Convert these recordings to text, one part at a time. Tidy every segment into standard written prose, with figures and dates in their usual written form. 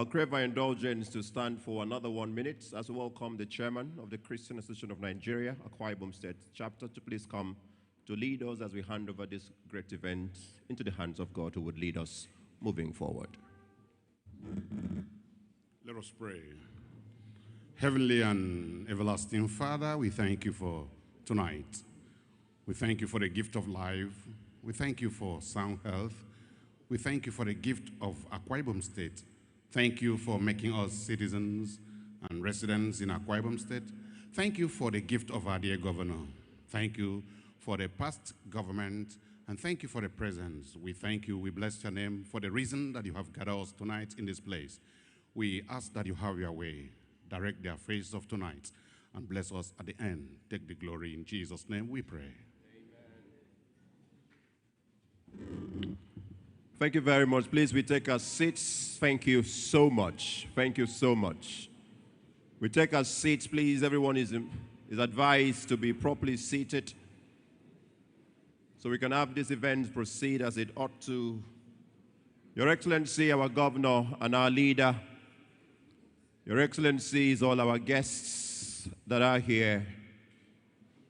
I'll crave my indulgence to stand for another 1 minute as we welcome the chairman of the Christian Association of Nigeria, Akwa Ibom State chapter, to please come to lead us as we hand over this great event into the hands of God who would lead us moving forward. Let us pray. Heavenly and everlasting Father, we thank you for tonight. We thank you for the gift of life. We thank you for sound health. We thank you for the gift of Akwa Ibom State. Thank you for making us citizens and residents in Akwa Ibom State. Thank you for the gift of our dear governor. Thank you for the past government, and thank you for the present. We thank you, we bless your name for the reason that you have gathered us tonight in this place. We ask that you have your way, direct the affairs of tonight, and bless us at the end. Take the glory in Jesus' name we pray. Amen. Thank you very much. Please, we take our seats. Thank you so much. Thank you so much. We take our seats, please. Everyone is advised to be properly seated so we can have this event proceed as it ought to. Your Excellency, our governor and our leader, Your Excellencies, all our guests that are here,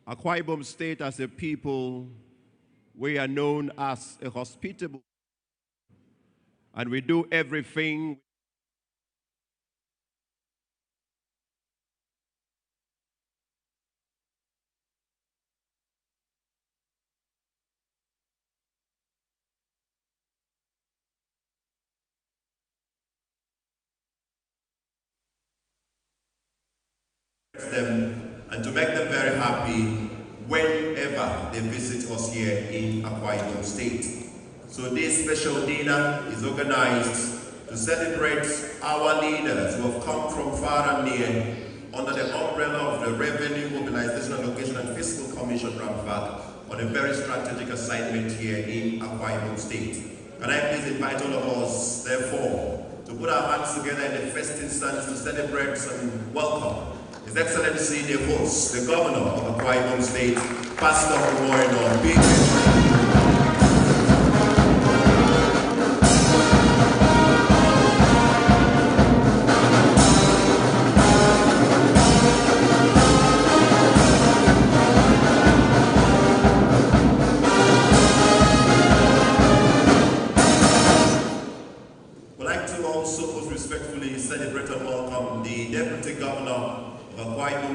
Akwa Ibom State as a people, we are known as a hospitable, and we do everything them and to make them very happy whenever they visit us here in Akwa Ibom State. So this special dinner is organized to celebrate our leaders who have come from far and near under the umbrella of the Revenue, Mobilization Allocation and Fiscal Commission, RMAFC, on a very strategic assignment here in Akwa Ibom State. Can I please invite all of us, therefore, to put our hands together in the first instance to celebrate and welcome His Excellency, the host, the governor of Akwa Ibom State, Pastor Banquet.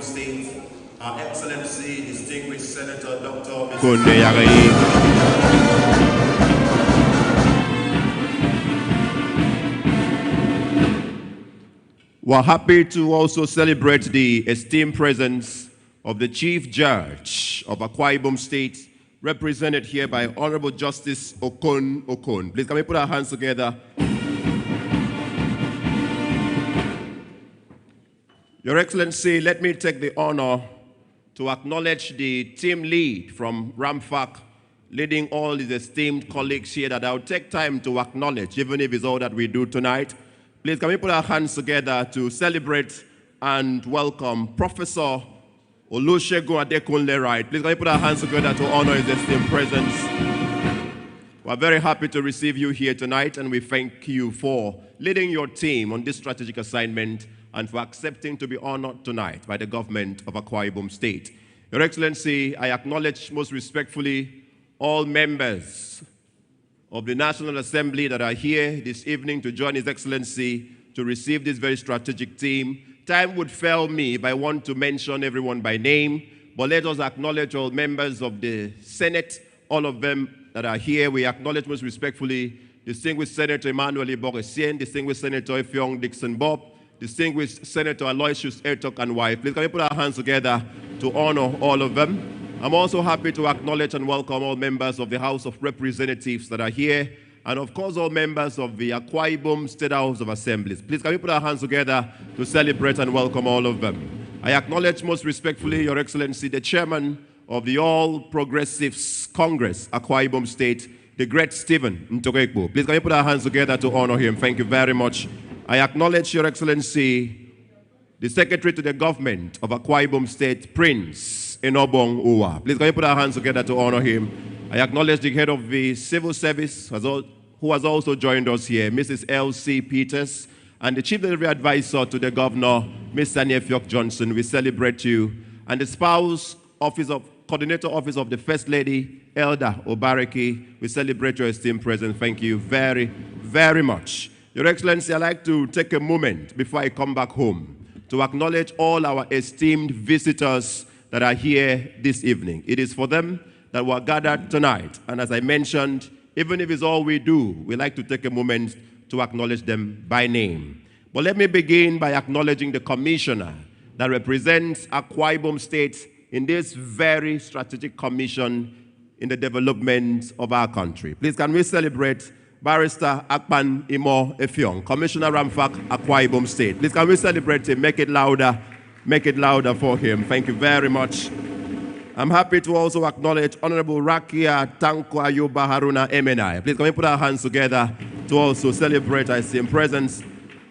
State, Our Excellency, Distinguished Senator Dr. We're happy to also celebrate the esteemed presence of the Chief Judge of Akwa Ibom State, represented here by Honorable Justice Okon. Please, can we put our hands together? Your Excellency, let me take the honor to acknowledge the team lead from RMAFC, leading all his esteemed colleagues here that I'll take time to acknowledge, even if it's all that we do tonight. Please, can we put our hands together to celebrate and welcome Professor Olusegun Adekunle Wright. Please, can we put our hands together to honor his esteemed presence? We're very happy to receive you here tonight, and we thank you for leading your team on this strategic assignment and for accepting to be honored tonight by the government of Akwa Ibom State. Your Excellency, I acknowledge most respectfully all members of the National Assembly that are here this evening to join His Excellency to receive this very strategic team. Time would fail me if I want to mention everyone by name, but let us acknowledge all members of the Senate, all of them that are here. We acknowledge most respectfully Distinguished Senator Emmanuel Iboresien, Distinguished Senator Effiong Dixon Bob, Distinguished Senator Aloysius Ertok and wife. Please, can we put our hands together to honor all of them? I'm also happy to acknowledge and welcome all members of the House of Representatives that are here, and of course all members of the Akwa Ibom State House of Assemblies. Please, can we put our hands together to celebrate and welcome all of them? I acknowledge most respectfully, Your Excellency, the Chairman of the All Progressives Congress, Akwa Ibom State, the great Stephen Ntogekbo. Please, can we put our hands together to honor him? Thank you very much. I acknowledge, Your Excellency, the Secretary to the Government of Akwa Ibom State, Prince Enobong Uwa. Please, can we put our hands together to honor him? I acknowledge the head of the Civil Service, who has also joined us here, Mrs. L.C. Peters. And the Chief Delivery Advisor to the Governor, Mr. Nefiok Johnson, we celebrate you. And the Coordinator Office of the First Lady, Elder Obareki, we celebrate your esteemed presence. Thank you very, very much. Your Excellency, I'd like to take a moment before I come back home to acknowledge all our esteemed visitors that are here this evening. It is for them that we're gathered tonight. And as I mentioned, even if it's all we do, we like to take a moment to acknowledge them by name. But let me begin by acknowledging the commissioner that represents Akwa Ibom State in this very strategic commission in the development of our country. Please, can we celebrate Barrister Akpan Imo Effiong, Commissioner Ramfak, Akwa Ibom State. Please, can we celebrate him? Make it louder for him. Thank you very much. I'm happy to also acknowledge Honorable Rakia Tanko Ayuba Haruna MNI. Please, can we put our hands together to also celebrate our esteemed presence?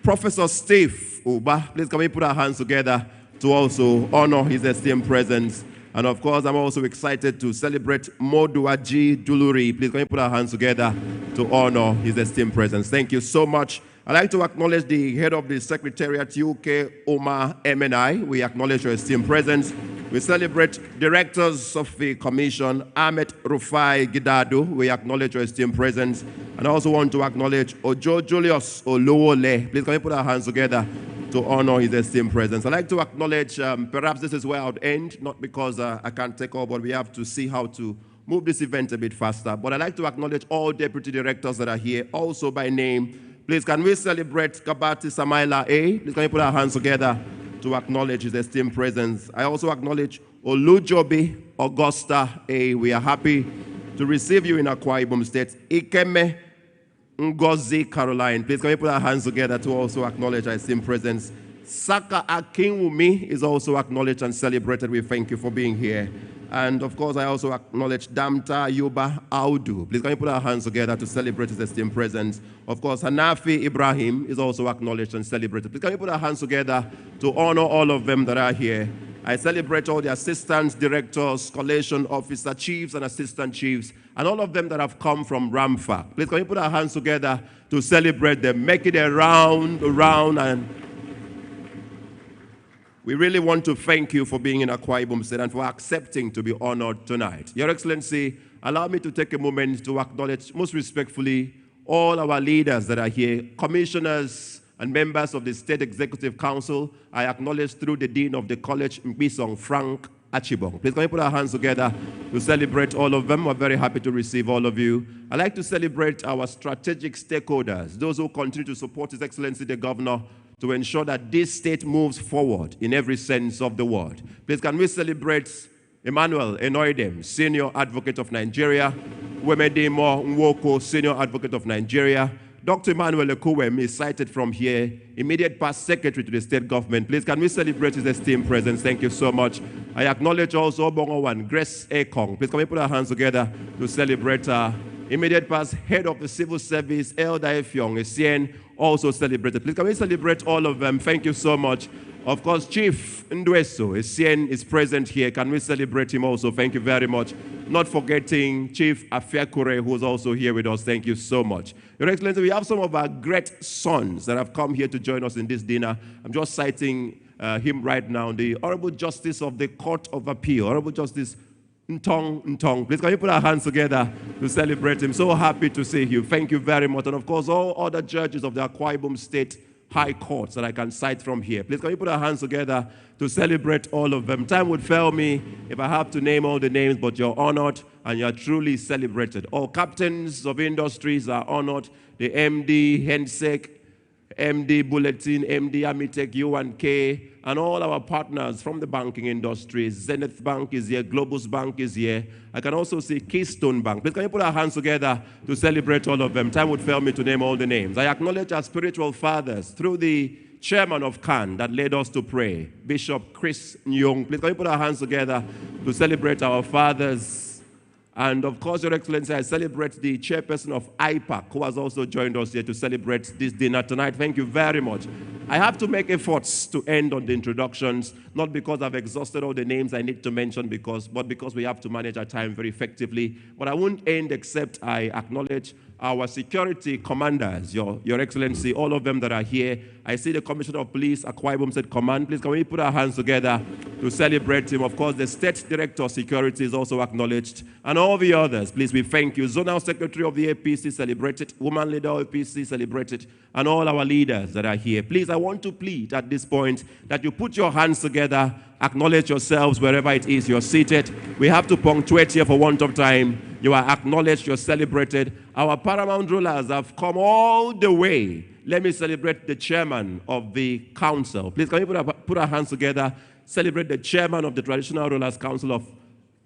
Professor Steve Uba. Please, can we put our hands together to also honor his esteemed presence? And of course, I'm also excited to celebrate Moduaji Duluri. Please, can we put our hands together to honor his esteemed presence? Thank you so much. I'd like to acknowledge the head of the Secretariat, UK, Omar MNI. We acknowledge your esteemed presence. We celebrate directors of the commission, Ahmed Rufai Gidadu. We acknowledge your esteemed presence. And I also want to acknowledge Ojo Julius Oluwole. Please, can we put our hands together to honor his esteemed presence? I'd like to acknowledge, perhaps this is where I would end, not because I can't take all, but we have to see how to move this event a bit faster. But I'd like to acknowledge all deputy directors that are here, also by name. Please, can we celebrate Kabati Samaila A? Please, can we put our hands together to acknowledge his esteemed presence? I also acknowledge Olujobi Augusta A. We are happy to receive you in Akwa Ibom State. Ikeme Ngozi Caroline. Please, can we put our hands together to also acknowledge our esteemed presence? Saka Akinwumi is also acknowledged and celebrated. We thank you for being here. And of course, I also acknowledge Damta Yuba Audu. Please, can we put our hands together to celebrate his esteemed presence? Of course, Hanafi Ibrahim is also acknowledged and celebrated. Please, can we put our hands together to honor all of them that are here? I celebrate all the assistants, directors, collation officer, chiefs and assistant chiefs, and all of them that have come from Ramfa. Please, can we put our hands together to celebrate them? Make it a round, and we really want to thank you for being in Akwa Ibom State and for accepting to be honored tonight. Your Excellency, allow me to take a moment to acknowledge most respectfully all our leaders that are here, commissioners and members of the State Executive Council. I acknowledge through the Dean of the College, Mbisong Frank Achibong. Please, can we put our hands together to celebrate all of them? We're very happy to receive all of you. I'd like to celebrate our strategic stakeholders, those who continue to support His Excellency the Governor, to ensure that this state moves forward in every sense of the word. Please, can we celebrate Emmanuel Enoidem, Senior Advocate of Nigeria, Wemedimo Nwoko, Senior Advocate of Nigeria. Dr. Emmanuel Ekuwem is cited from here, immediate past Secretary to the State Government. Please, can we celebrate his esteemed presence? Thank you so much. I acknowledge also Obongowan, Grace Ekong. Please, can we put our hands together to celebrate immediate past Head of the Civil Service, Elder Effiong Essien, also celebrated. Please, can we celebrate all of them? Thank you so much. Of course, Chief Ndweso Essien is present here. Can we celebrate him also? Thank you very much. Not forgetting Chief Afiakure, who is also here with us. Thank you so much. Your Excellency, we have some of our great sons that have come here to join us in this dinner. I'm just citing him right now. The Honorable Justice of the Court of Appeal, Honorable Justice Ntong. Please, can you put our hands together to celebrate him? So happy to see you. Thank you very much. And of course, all other judges of the Akwa Ibom State High Courts that I can cite from here. Please, can you put our hands together to celebrate all of them? Time would fail me if I have to name all the names, but you're honored and you're truly celebrated. All captains of industries are honored. The MD, Hensec, MD Bulletin, MD Amitech, U1K, and all our partners from the banking industry. Zenith Bank is here, Globus Bank is here. I can also see Keystone Bank. Please, can you put our hands together to celebrate all of them? Time would fail me to name all the names. I acknowledge our spiritual fathers through the chairman of CAN that led us to pray, Bishop Chris Nyong. Please, can you put our hands together to celebrate our fathers? And of course, Your Excellency, I celebrate the chairperson of IPAC, who has also joined us here to celebrate this dinner tonight. Thank you very much. I have to make efforts to end on the introductions, not because I've exhausted all the names I need to mention, but because we have to manage our time very effectively. But I won't end except I acknowledge our security commanders, Your Excellency, all of them that are here. I see the Commissioner of Police, Akwa Ibom State Command. Please, can we put our hands together to celebrate him? Of course, the State Director of Security is also acknowledged. And all the others, please, we thank you. Zonal Secretary of the APC celebrated, Woman Leader of APC celebrated, and all our leaders that are here. Please, I want to plead at this point that you put your hands together, acknowledge yourselves wherever it is you're seated. We have to punctuate here for want of time. You are acknowledged, you're celebrated. Our paramount rulers have come all the way. Let me celebrate the chairman of the council. Please, can we put our hands together, celebrate the chairman of the Traditional Rulers Council of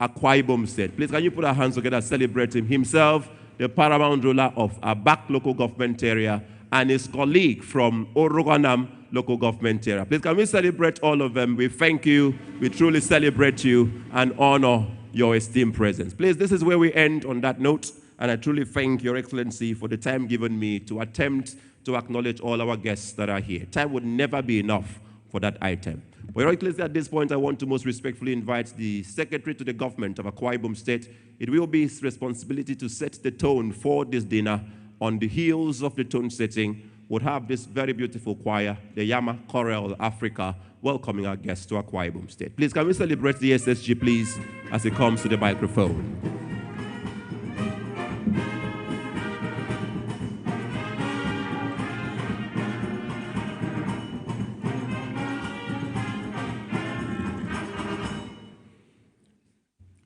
Akwa Ibom State. Please, can you put our hands together, celebrate him himself, the paramount ruler of Abak local government area, and his colleague from Oroganam local government area. Please, can we celebrate all of them? We thank you, we truly celebrate you and honor your esteemed presence. Please, this is where we end on that note, and I truly thank Your Excellency for the time given me to attempt to acknowledge all our guests that are here. Time would never be enough for that item. But Your Excellency, at this point, I want to most respectfully invite the Secretary to the Government of Akwa Ibom State. It will be his responsibility to set the tone for this dinner. On the heels of the tone setting, would have this very beautiful choir, the Yama Chorale Africa, welcoming our guests to Akwa Ibom State. Please, can we celebrate the SSG, please, as it comes to the microphone.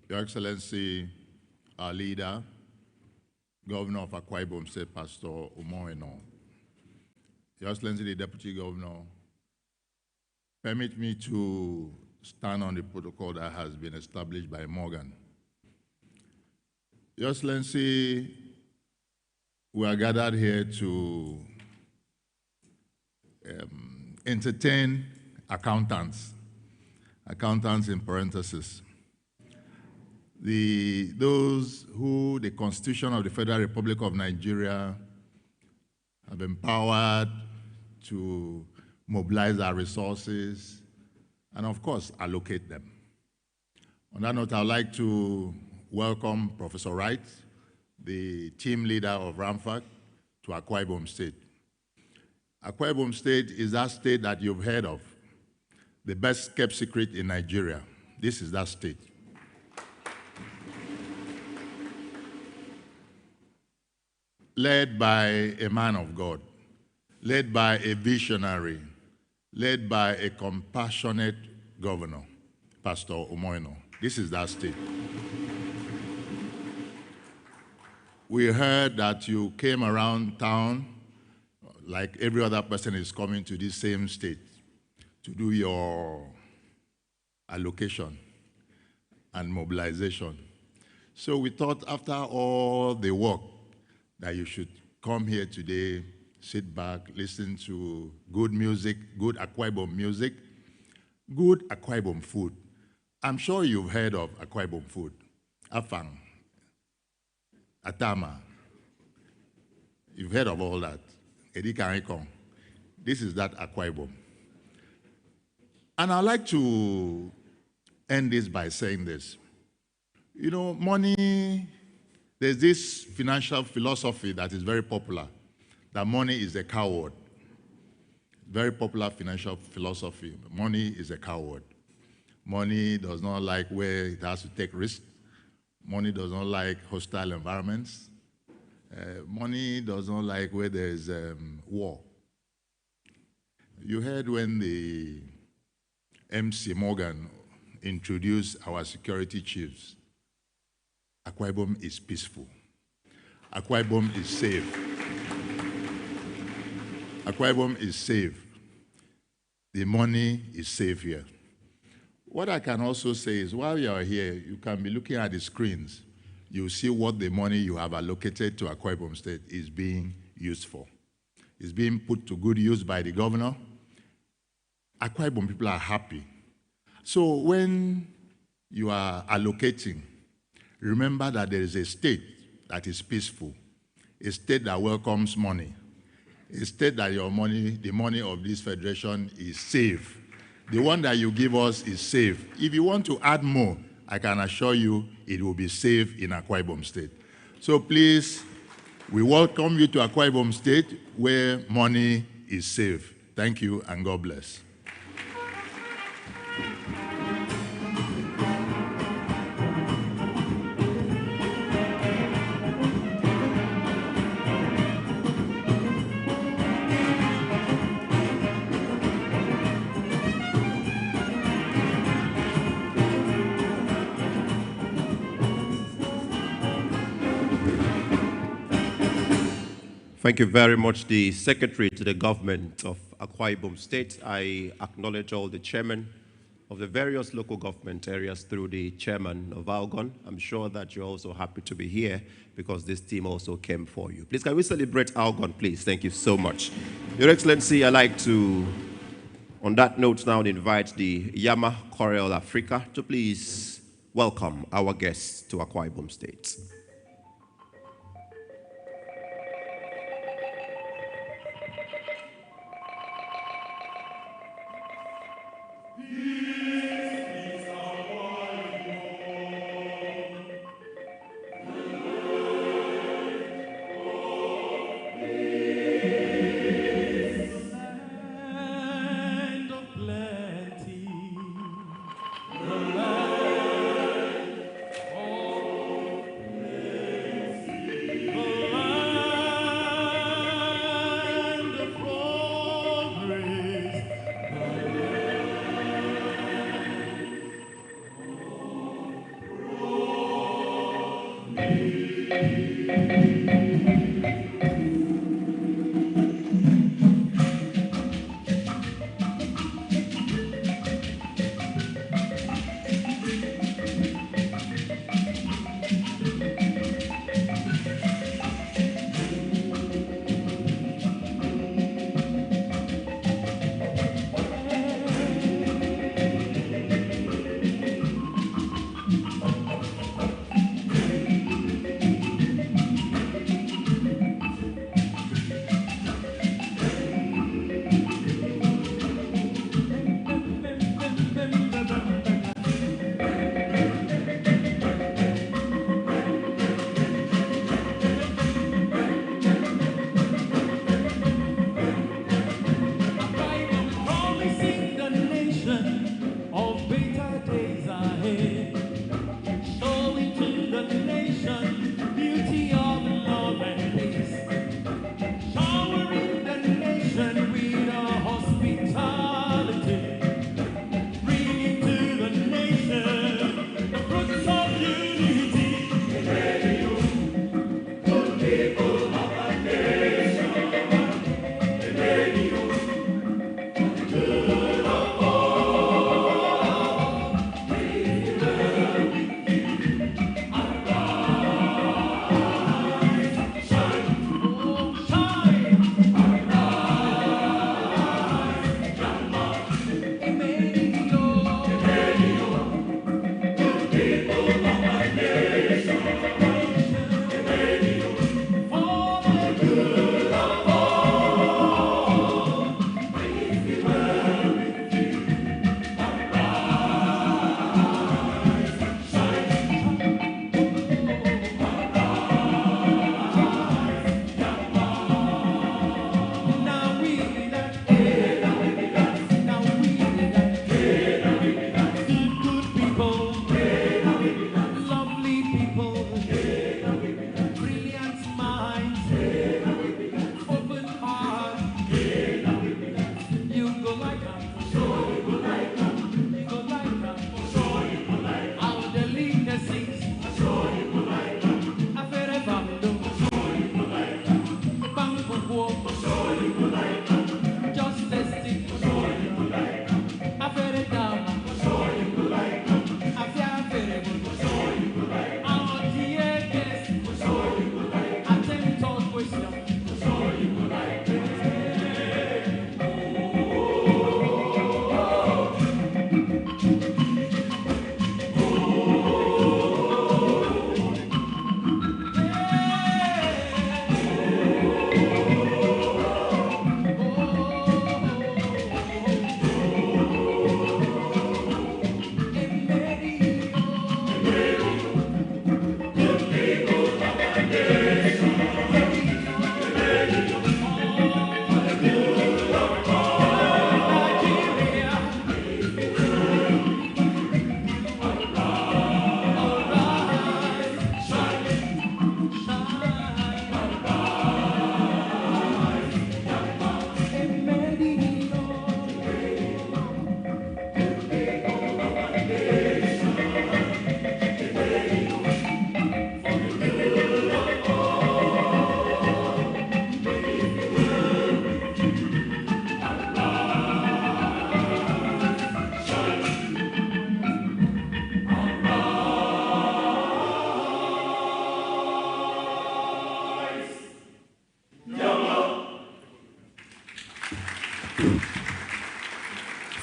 Your Excellency, our leader, Governor of Akwa Ibom State, Pastor Umoeno. Your Excellency, the Deputy Governor, permit me to stand on the protocol that has been established by Morgan. Your Excellency, we are gathered here to entertain accountants in parentheses. Those who the Constitution of the Federal Republic of Nigeria have empowered to mobilize our resources and, of course, allocate them. On that note, I would like to welcome Professor Wright, the team leader of RMAFC, to Akwa Ibom State. Akwa Ibom State is that state that you've heard of, the best kept secret in Nigeria. This is that state. Led by a man of God, led by a visionary, led by a compassionate governor, Pastor Umoeno. This is that state. We heard that you came around town like every other person is coming to this same state to do your allocation and mobilization. So we thought after all the work that you should come here today, sit back, listen to good music, good Akwa Ibom music, good Akwa Ibom food. I'm sure you've heard of Akwa Ibom food. Afang, Atama. You've heard of all that. Edikarikong. This is that Akwa Ibom. And I'd like to end this by saying this. You know, money, there's this financial philosophy that is very popular, that money is a coward. Very popular financial philosophy. Money is a coward. Money does not like where it has to take risks. Money does not like hostile environments. Money does not like where there's war. You heard when the MC Morgan introduced our security chiefs. Akwa Ibom is peaceful. Akwa Ibom is safe. Akwa Ibom is safe. The money is safe here. What I can also say is while you are here, you can be looking at the screens. You see what the money you have allocated to Akwa Ibom State is being used for. It's being put to good use by the governor. Akwa Ibom people are happy. So when you are allocating, remember that there is a state that is peaceful, a state that welcomes money, a state that your money, the money of this federation is safe. The one that you give us is safe. If you want to add more, I can assure you it will be safe in Akwa Ibom State. So please, We welcome you to Akwa Ibom State, where money is safe. Thank you, and God bless. Thank you very much, the Secretary to the Government of Akwa Ibom State. I acknowledge all the chairmen of the various local government areas through the chairman of Algon. I'm sure that you're also happy to be here because this team also came for you. Please, can we celebrate Algon, please? Thank you so much. Your Excellency, I'd like to, on that note, now invite the Yama Choral Africa to please welcome our guests to Akwa Ibom State.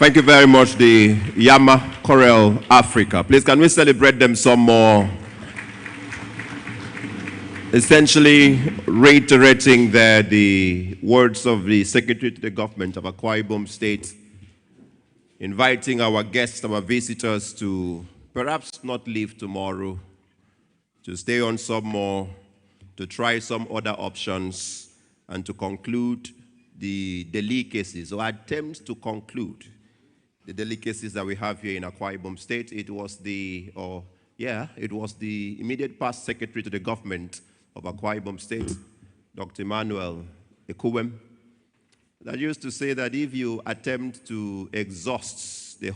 Thank you very much, the Yama Corel Africa. Please, can we celebrate them some more? Essentially reiterating the words of the Secretary to the Government of Akwa Ibom State, inviting our guests, our visitors to perhaps not leave tomorrow, to stay on some more, to try some other options, and to conclude the delicacies, or attempts to conclude the delicacies that we have here in Akwa Ibom State. It was the immediate past Secretary to the Government of Akwa Ibom State, Dr. Emmanuel Ekuwem, that used to say that if you attempt to exhaust the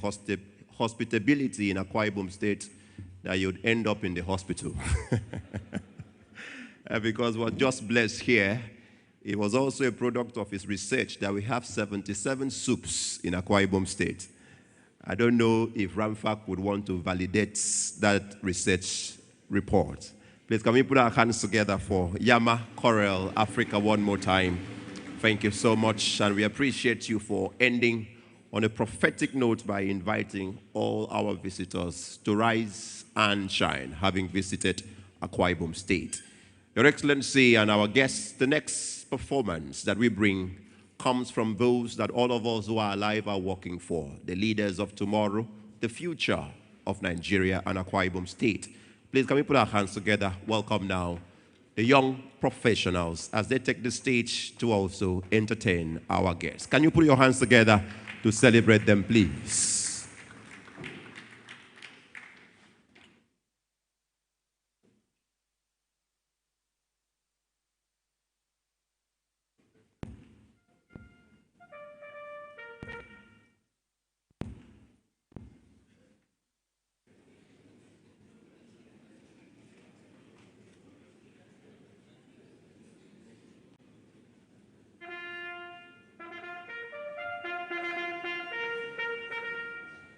hospitability in Akwa Ibom State, that you'd end up in the hospital. Because we're just blessed here. It was also a product of his research that we have 77 soups in Akwa Ibom State. I don't know if RMAFC would want to validate that research report. Please, can we put our hands together for Yama Corel Africa one more time? Thank you so much, and we appreciate you for ending on a prophetic note by inviting all our visitors to rise and shine, having visited Akwa Ibom State. Your Excellency and our guests, the next performance that we bring comes from those that all of us who are alive are working for, the leaders of tomorrow, the future of Nigeria and Akwa Ibom State. Please, can we put our hands together? Welcome now the young professionals as they take the stage to also entertain our guests. Can you put your hands together to celebrate them, please?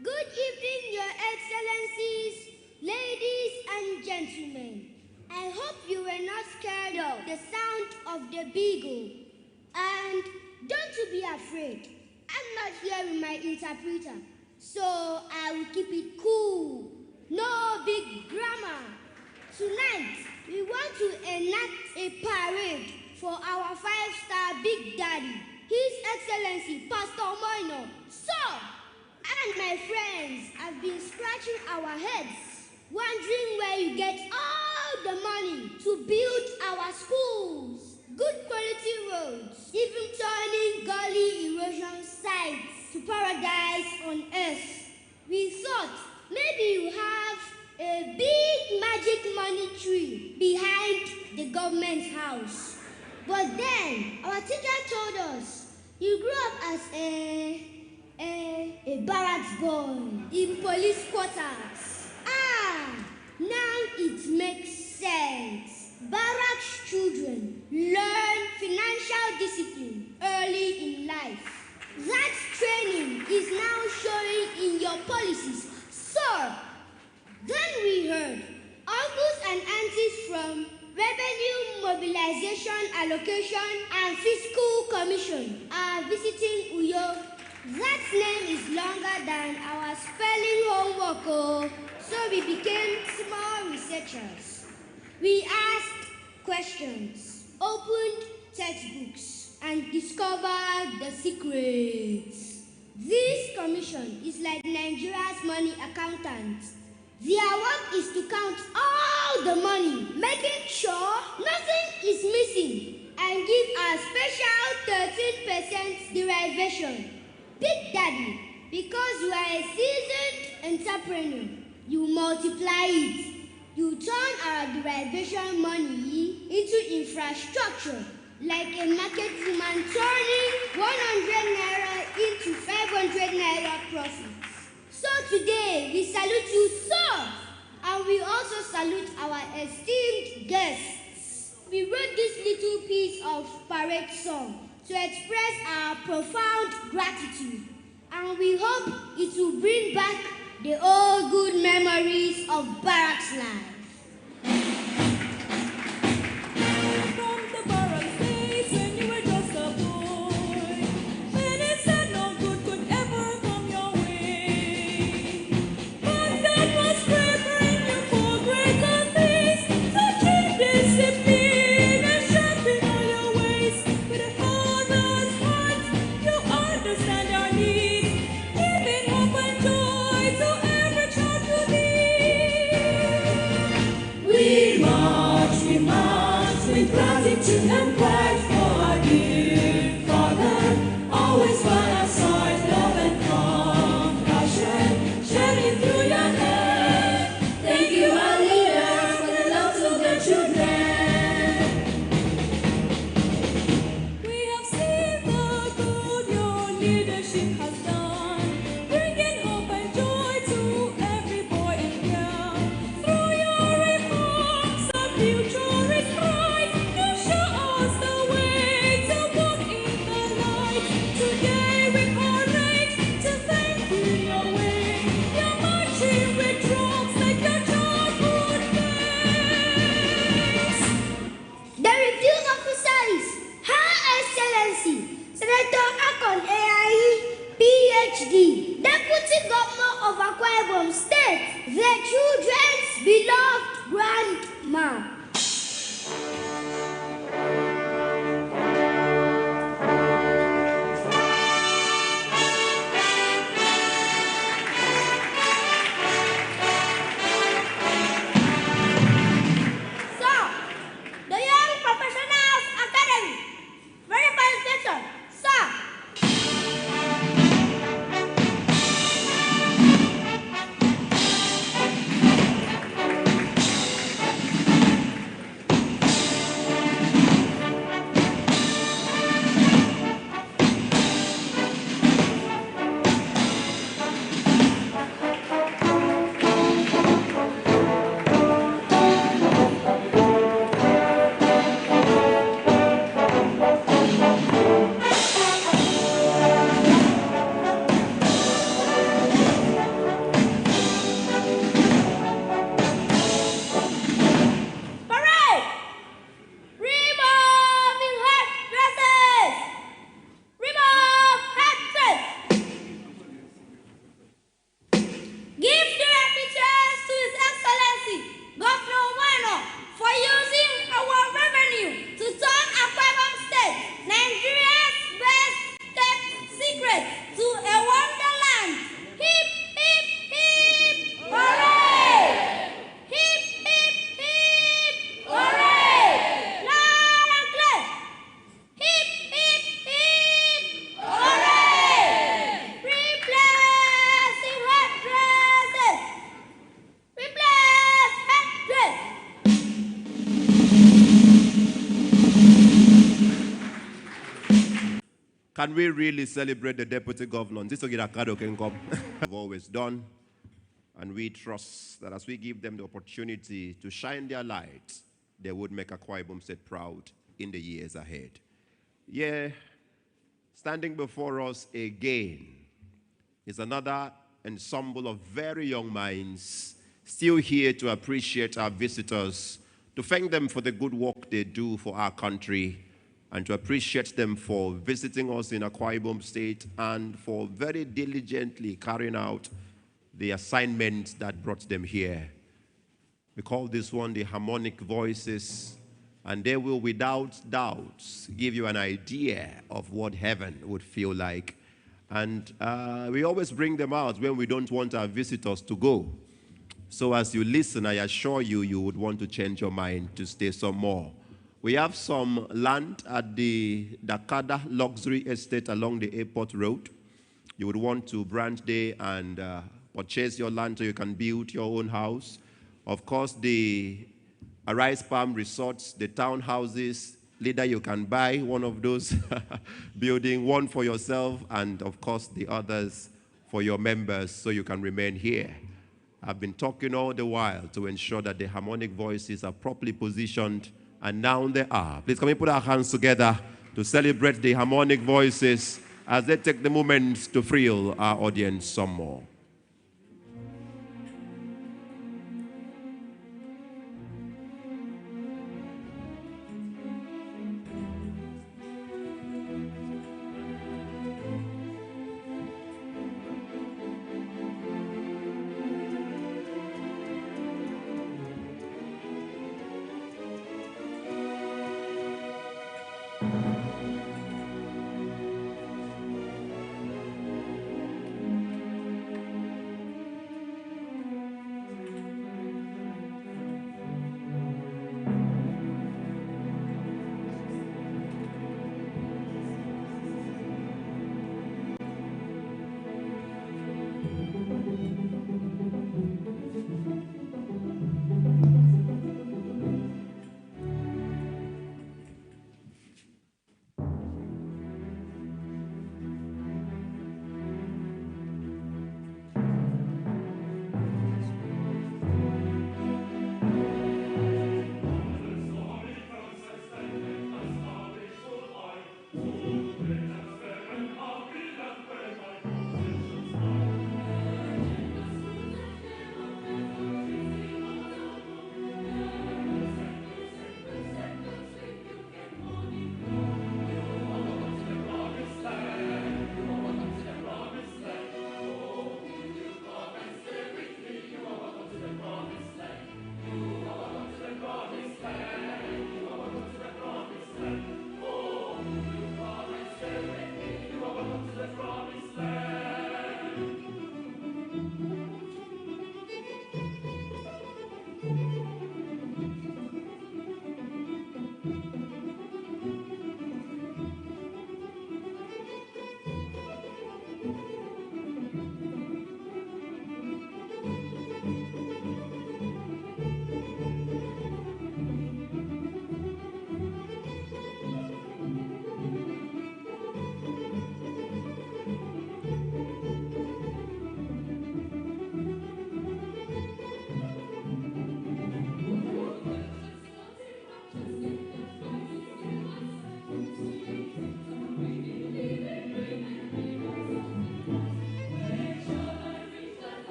Good evening, Your Excellencies, ladies and gentlemen. I hope you were not scared of the sound of the beagle. And don't you be afraid. I'm not here with my interpreter, so I will keep it cool. No big grammar. Tonight, we want to enact a parade for our five-star Big Daddy, His Excellency Pastor Moino. So, and my friends have been scratching our heads, wondering where you get all the money to build our schools, good quality roads, even turning gully erosion sites to paradise on earth. We thought maybe you have a big magic money tree behind the government house. But then our teacher told us you grew up as a barracks boy in police quarters. Now it makes sense. Barracks children learn financial discipline early in life. That training is now showing in your policies. So, then we heard uncles and aunties from Revenue, Mobilization, Allocation and Fiscal Commission are visiting Uyo. That name is longer than our spelling homework, so we became small researchers. We asked questions, opened textbooks, and discovered the secrets. This commission is like Nigeria's money accountants. Their work is to count all the money, making sure nothing is missing, and give a special 13% derivation. Big Daddy, because you are a seasoned entrepreneur, you multiply it. You turn our derivation money into infrastructure, like a market woman turning 100 naira into 500 naira profits. So today, we salute you, sir, and we also salute our esteemed guests. We wrote this little piece of parade song to express our profound gratitude, and we hope it will bring back the old good memories of barracks life. When you were just a boy, when it said no good could ever come your Can we really celebrate the deputy governor? This can come. I've always done. And we trust that as we give them the opportunity to shine their light, they would make Akwa Ibom State proud in the years ahead. Yeah, standing before us again is another ensemble of very young minds still here to appreciate our visitors, to thank them for the good work they do for our country, and to appreciate them for visiting us in Akwa Ibom State and for very diligently carrying out the assignment that brought them here. We call this one the harmonic voices, and they will without doubt give you an idea of what heaven would feel like. And we always bring them out when we don't want our visitors to go. So as you listen, I assure you, you would want to change your mind to stay some more. We have some land at the Dakada Luxury Estate along the airport road. You would want to branch there and purchase your land so you can build your own house. Of course, the Arise Palm Resorts, the townhouses, leader, you can buy one of those building, one for yourself, and of course the others for your members so you can remain here. I've been talking all the while to ensure that the harmonic voices are properly positioned, and now they are. Please, can we put our hands together to celebrate the harmonic voices as they take the moment to thrill our audience some more.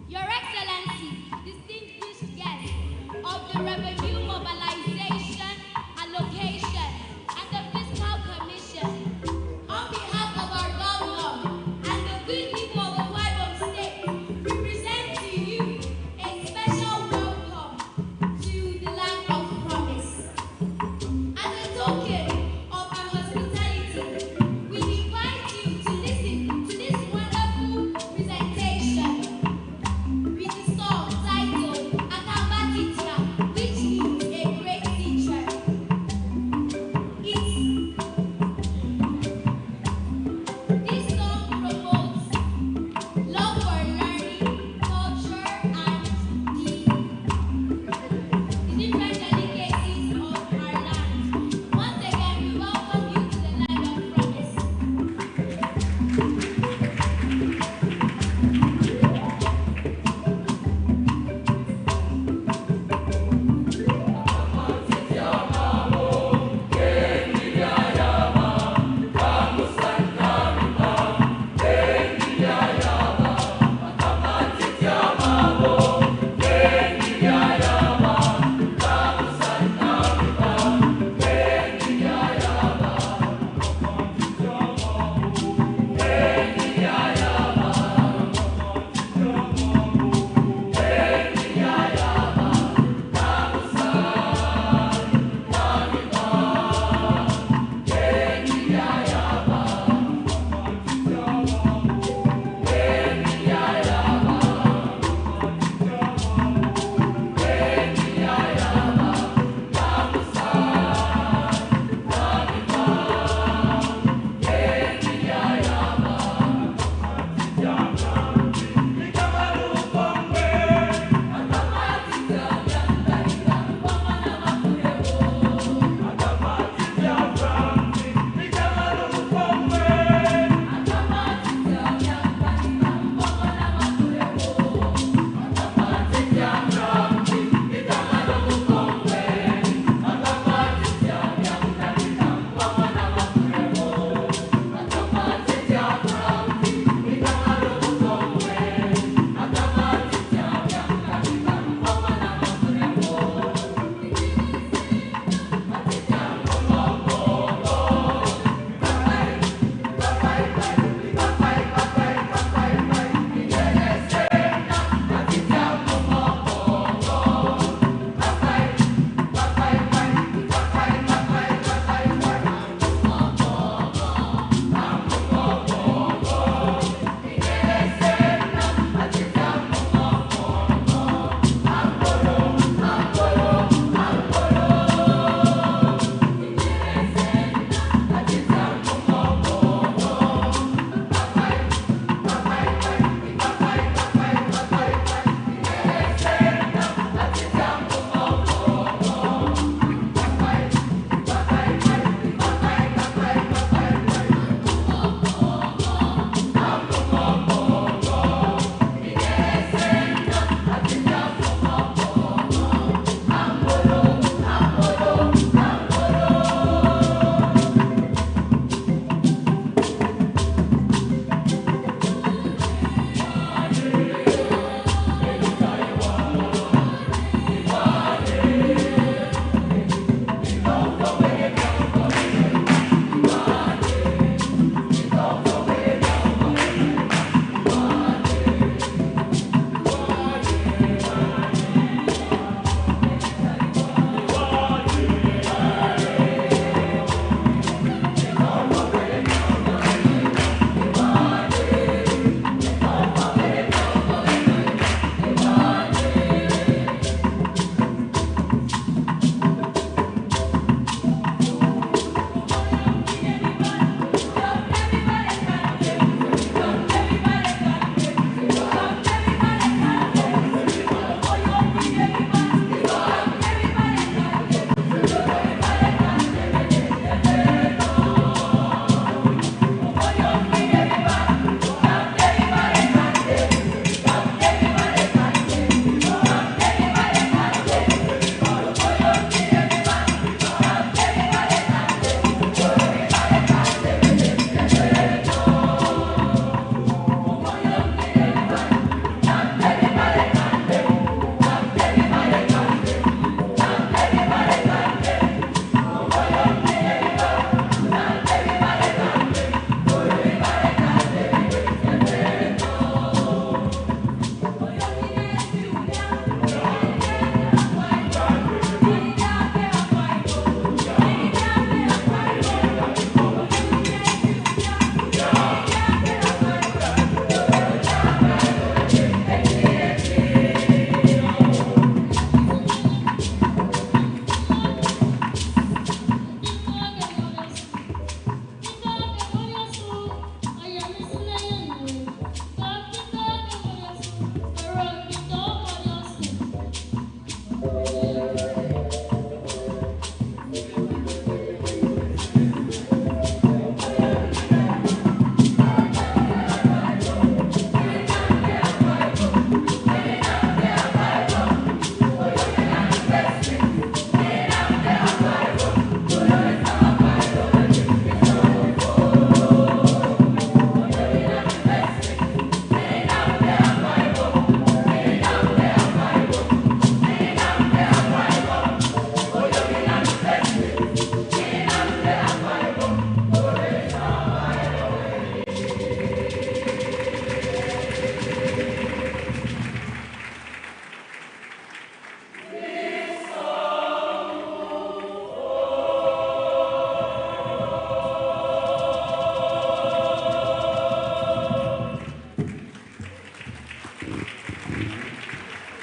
Your Excellency, distinguished guests of the Revenue Mobilization Allocation and the Fiscal Commission, on behalf of our governor and the good people of Akwa Ibom State, we present to you a special welcome to the land of promise. As a token of our hospitality, we invite you to listen to this wonderful presentation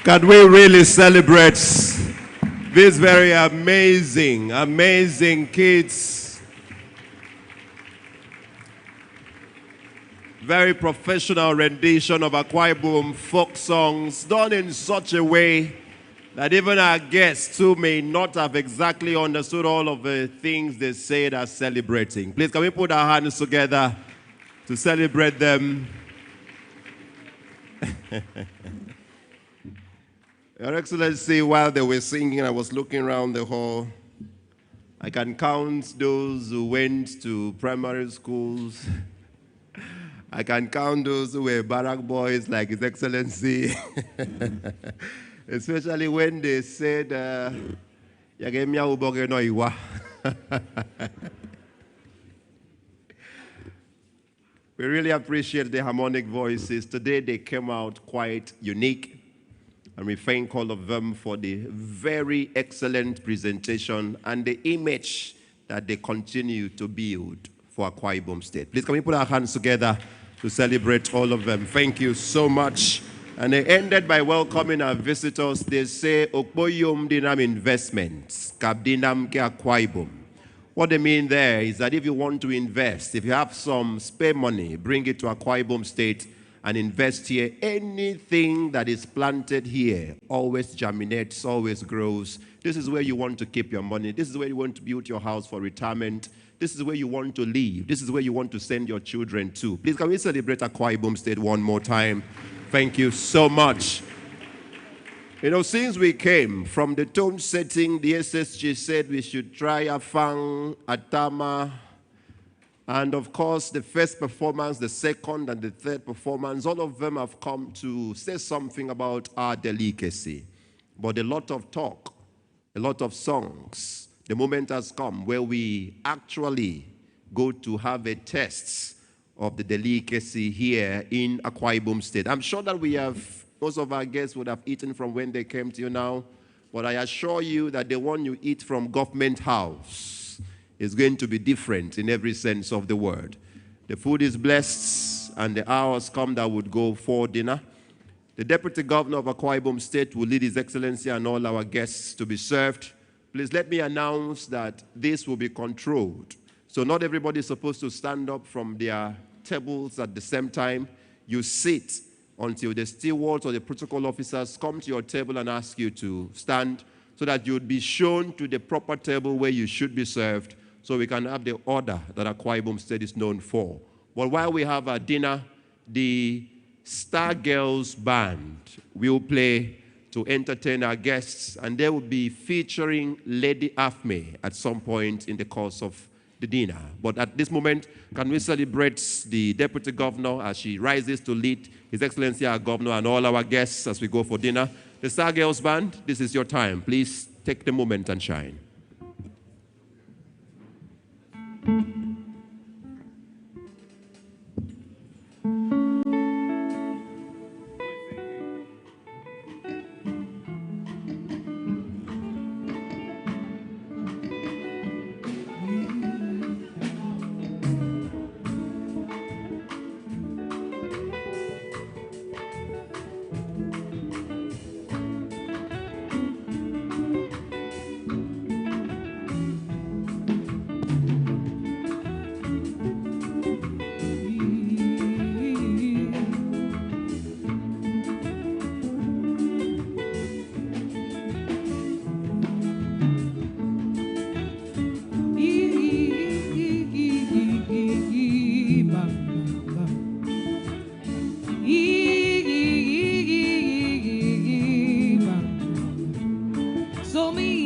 Can we really celebrate these very amazing, amazing kids? Very professional rendition of Akwa Ibom folk songs, done in such a way that even our guests who may not have exactly understood all of the things they said are celebrating. Please, can we put our hands together to celebrate them? Your Excellency, while they were singing, I was looking around the hall. I can count those who went to primary schools. I can count those who were barrack boys like His Excellency. Especially when they said, we really appreciate the harmonic voices. Today they came out quite unique. And we thank all of them for the very excellent presentation and the image that they continue to build for Akwa Ibom State. Please, can we put our hands together to celebrate all of them? Thank you so much. And they ended by welcoming our visitors. They say, Okboyom dinam investments, kabdinam ke Akwa Ibom. What they mean there is that if you want to invest, if you have some spare money, bring it to Akwa Ibom State and invest here. Anything that is planted here always germinates, always grows. This is where you want to keep your money. This is where you want to build your house for retirement. This is where you want to live. This is where you want to send your children to. Please, can we celebrate Akwa Ibom State one more time? Thank you so much. You know, since we came from the tone setting, the SSG said we should try Afang, Atama, and of course, the first performance, the second, and the third performance, all of them have come to say something about our delicacy. But a lot of talk, a lot of songs. The moment has come where we actually go to have a test of the delicacy here in Akwa Ibom State. I'm sure that most of our guests would have eaten from when they came to you now, but I assure you that the one you eat from Government House is going to be different in every sense of the word. The food is blessed, and the hours come that would go for dinner. The Deputy Governor of Akwa Ibom State will lead His Excellency and all our guests to be served. Please let me announce that this will be controlled. So not everybody is supposed to stand up from their tables at the same time. You sit until the stewards or the protocol officers come to your table and ask you to stand, so that you would be shown to the proper table where you should be served, so we can have the order that Akwa Ibom State is known for. But while we have our dinner, the Star Girls Band will play to entertain our guests, and they will be featuring Lady Afme at some point in the course of the dinner. But at this moment, can we celebrate the Deputy Governor as she rises to lead His Excellency our Governor and all our guests as we go for dinner? The Star Girls Band, this is your time. Please take the moment and shine. So me,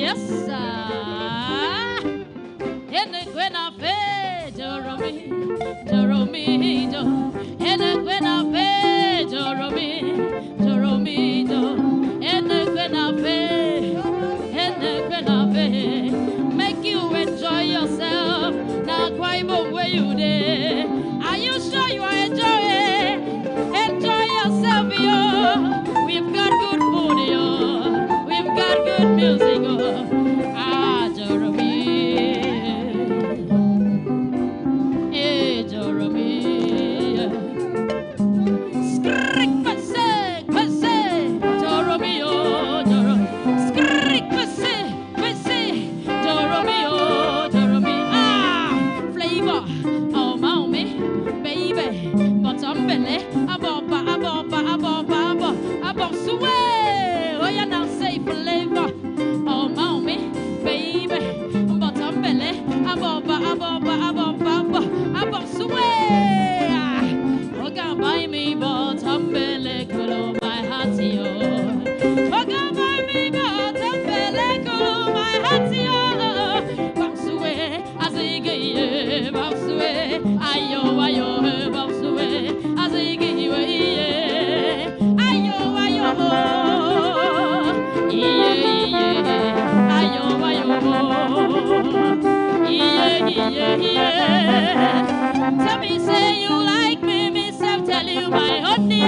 Yes, sir. And when I pay, Jeremy, and when I pay, Jeremy, and when I pay, make you enjoy yourself. Now, quite where you there. Are you sure you are enjoying? Enjoy yourself, yo. We've got good food, yo. We've got good music, yo. Ah, Jeremy. Hey, Jeremy. Skrik, pase, Jeremy, yo. Skrik, pase, Jeremy, yo. Jeremy. Ah, flavor. Oh, mommy, baby. But I'm belly. Above, sway. Oh, you're not safe for labor. Oh, mommy, baby. But I'm belly. Above, sway. Oh, God, buy me, but I'm belly. Cool my heart, yo. Oh, God, buy me, but I'm belly. Cool my heart, yo. Bounce away, as I get, bounce away. Ayo, bounce away, as I get away. Ayo, yeah, ayo, yeah. Tell me, say you like me, myself, tell you my honey.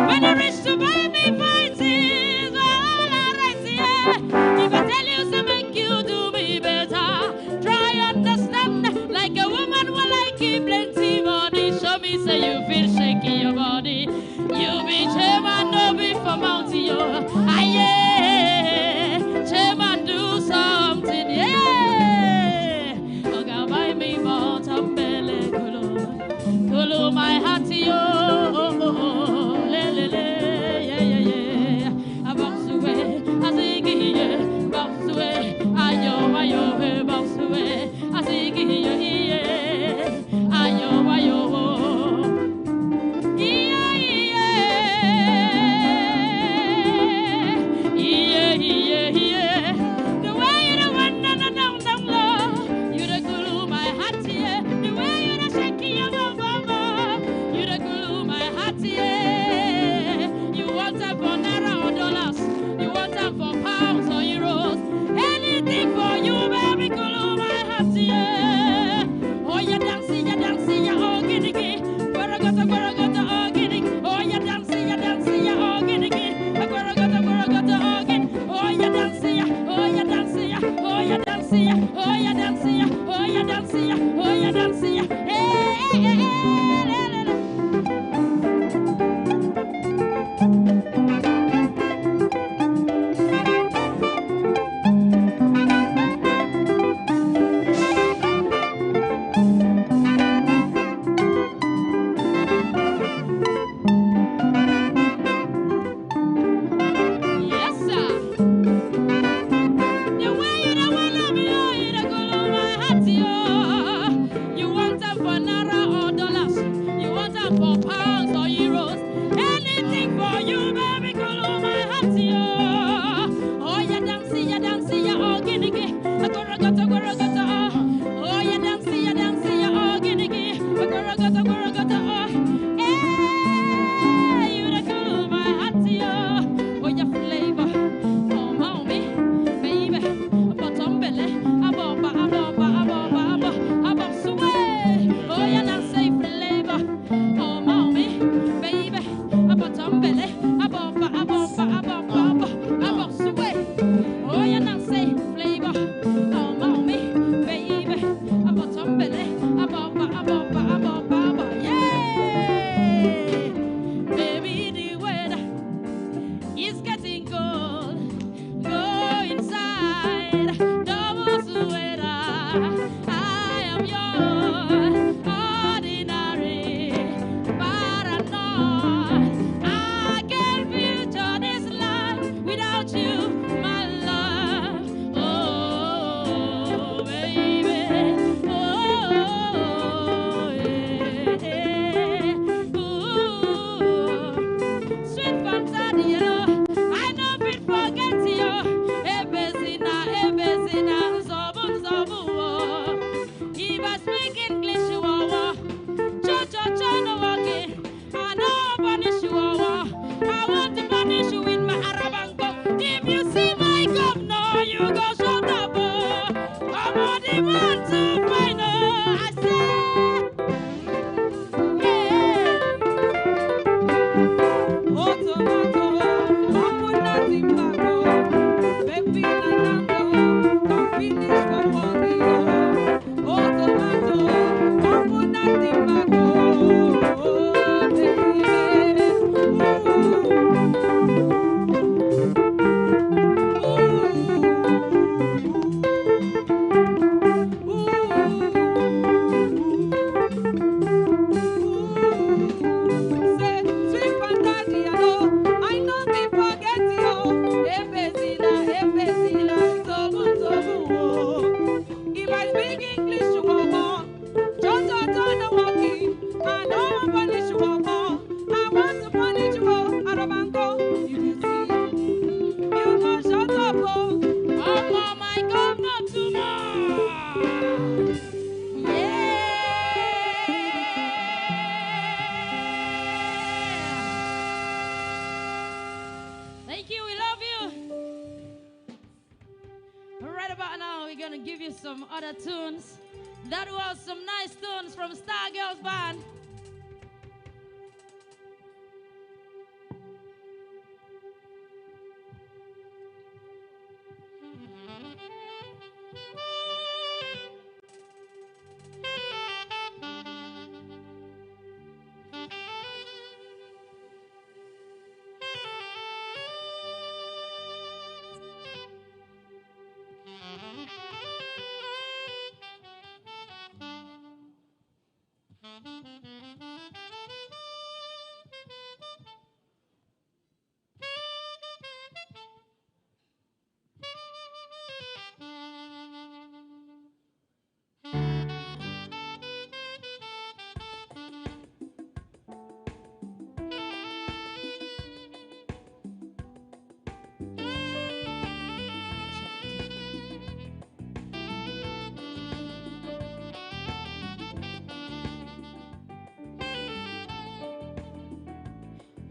When you reach to buy me fighting, all I yeah. If I tell you to make you do me better, try understand. Like a woman will I keep plenty money. Show me, say you feel shaky your body. You be chairman, no be for Mountie, yo. Aye, chairman, do something, yeah. Okay, buy me bottom belly, kulu my heart, yo. you go shut up. I'm on the one to find her. I say, yeah. Oh, tomato, I'm on nothing back. Baby, Nando, come finish for money. Oh, tomato, I'm on nothing back. Oh, baby. Say, sweet fantasy, I know people get you. Ebezina, tobu. If I speak English, you go just turn the walkie. I don't punish you, I want to punish you, Arabanco. If you see, you go shut up, oh my governor tomorrow. Yeah. Thank you, we love you. Right about now, we're gonna give you some other tunes. That was some nice tunes from Star Girls Band.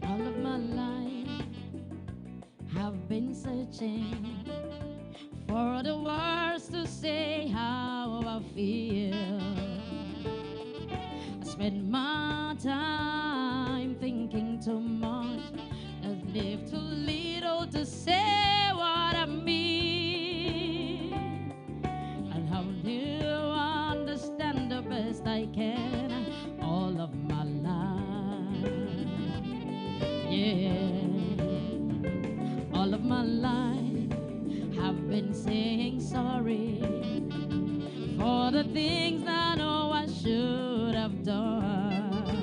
All of my life, have been searching for the words to say how I feel. I spend my time thinking too much, and live too little to say what I mean. And how do you understand the best I can all of my life? Yeah, all of my life have been saying sorry for the things I know I should have done.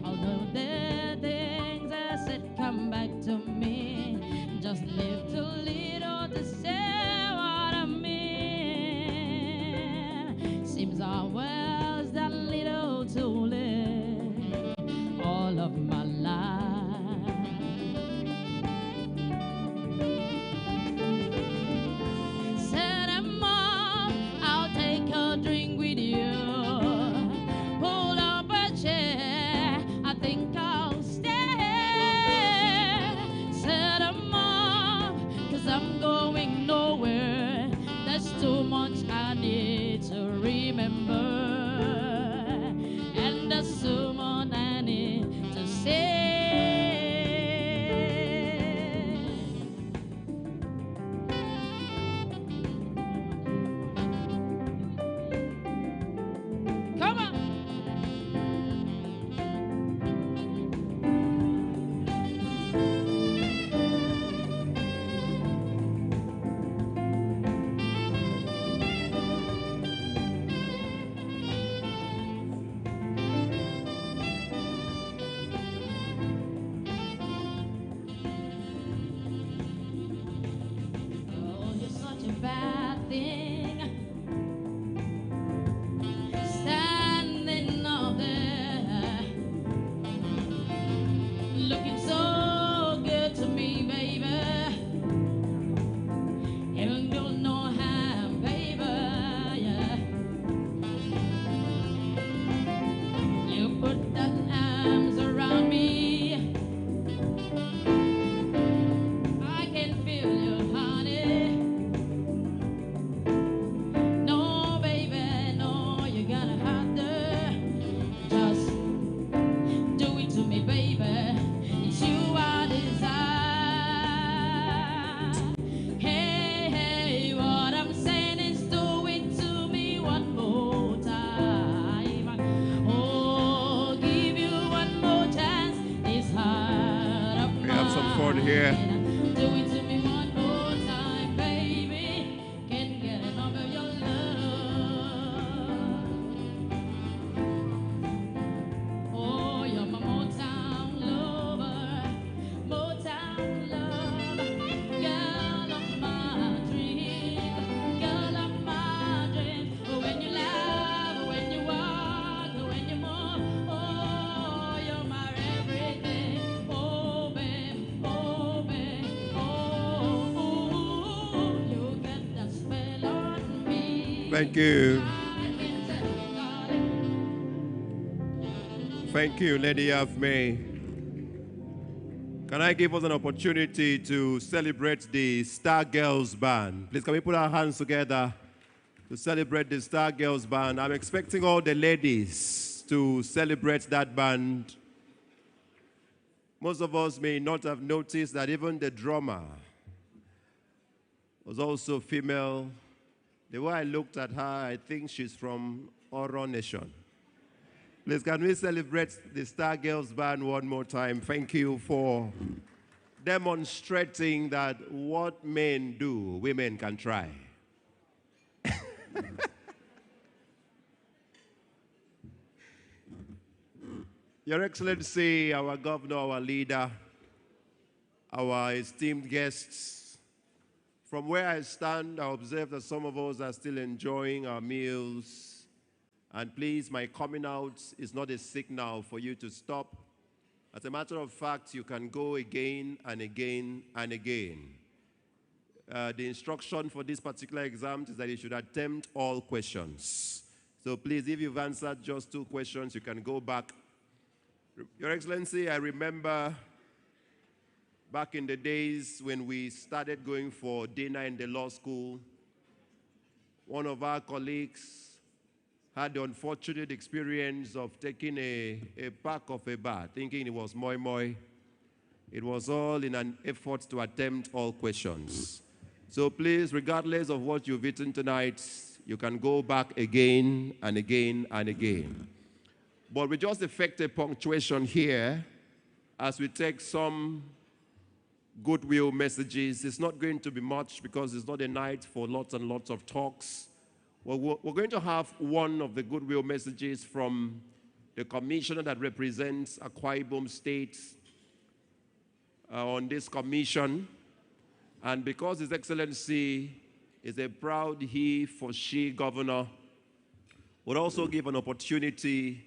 Although the things I said come back to me, just live too little to say what I mean. Seems I was that little too late all of my life. Said, Mom, I'll take a drink with you. Pull up a chair, I think I'll stay. Said, Mom, 'cause I'm going Thank you. Thank you, Lady of May. Can I give us an opportunity to celebrate the Star Girls Band? Please, can we put our hands together to celebrate the Star Girls Band? I'm expecting all the ladies to celebrate that band. Most of us may not have noticed that even the drummer was also female. The way I looked at her, I think she's from Oro Nation. Please, can we celebrate the Star Girls Band one more time? Thank you for demonstrating that what men do, women can try. Your Excellency, our governor, our leader, our esteemed guests, from where I stand, I observe that some of us are still enjoying our meals. And please, my coming out is not a signal for you to stop. As a matter of fact, you can go again and again and again. The instruction for this particular exam is that you should attempt all questions. So please, if you've answered just 2 questions, you can go back. Your Excellency, I remember back in the days when we started going for dinner in the law school, one of our colleagues had the unfortunate experience of taking a pack of a bar, thinking it was moi moi. It was all in an effort to attempt all questions. So please, regardless of what you've eaten tonight, you can go back again and again and again. But we just effect a punctuation here as we take some goodwill messages. It's not going to be much because it's not a night for lots and lots of talks. Well, we're going to have one of the goodwill messages from the commissioner that represents Akwa Ibom State on this commission. And because His Excellency is a proud he for she governor, we'll also give an opportunity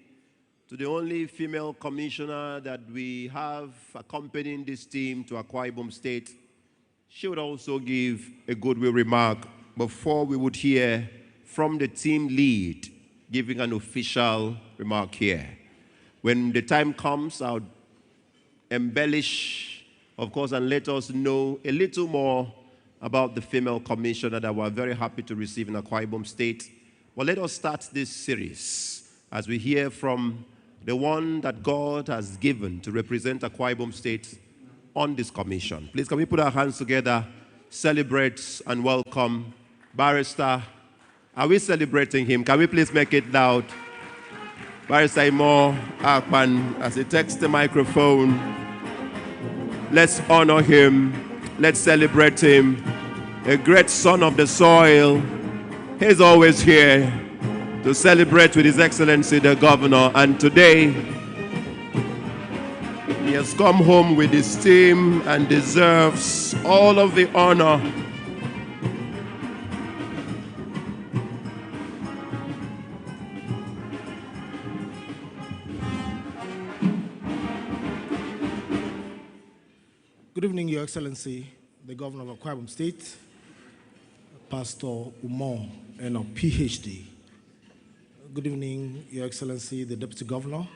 to the only female commissioner that we have accompanying this team to Akwa Ibom State. She would also give a goodwill remark before we would hear from the team lead giving an official remark here. When the time comes, I'll embellish, of course, and let us know a little more about the female commissioner that we're very happy to receive in Akwa Ibom State. Well, let us start this series as we hear from the one that God has given to represent Akwa Ibom State on this commission. Please, can we put our hands together, celebrate and welcome Barrister. Are we celebrating him? Can we please make it loud? Barrister Imo Akpan, as he takes the microphone. Let's honor him. Let's celebrate him. A great son of the soil. He's always here to celebrate with His Excellency the Governor. And today, he has come home with his team and deserves all of the honor. Good evening, Your Excellency, the Governor of Akwa Ibom State, Pastor Umar, and a PhD. Good evening, Your Excellency, the Deputy Governor.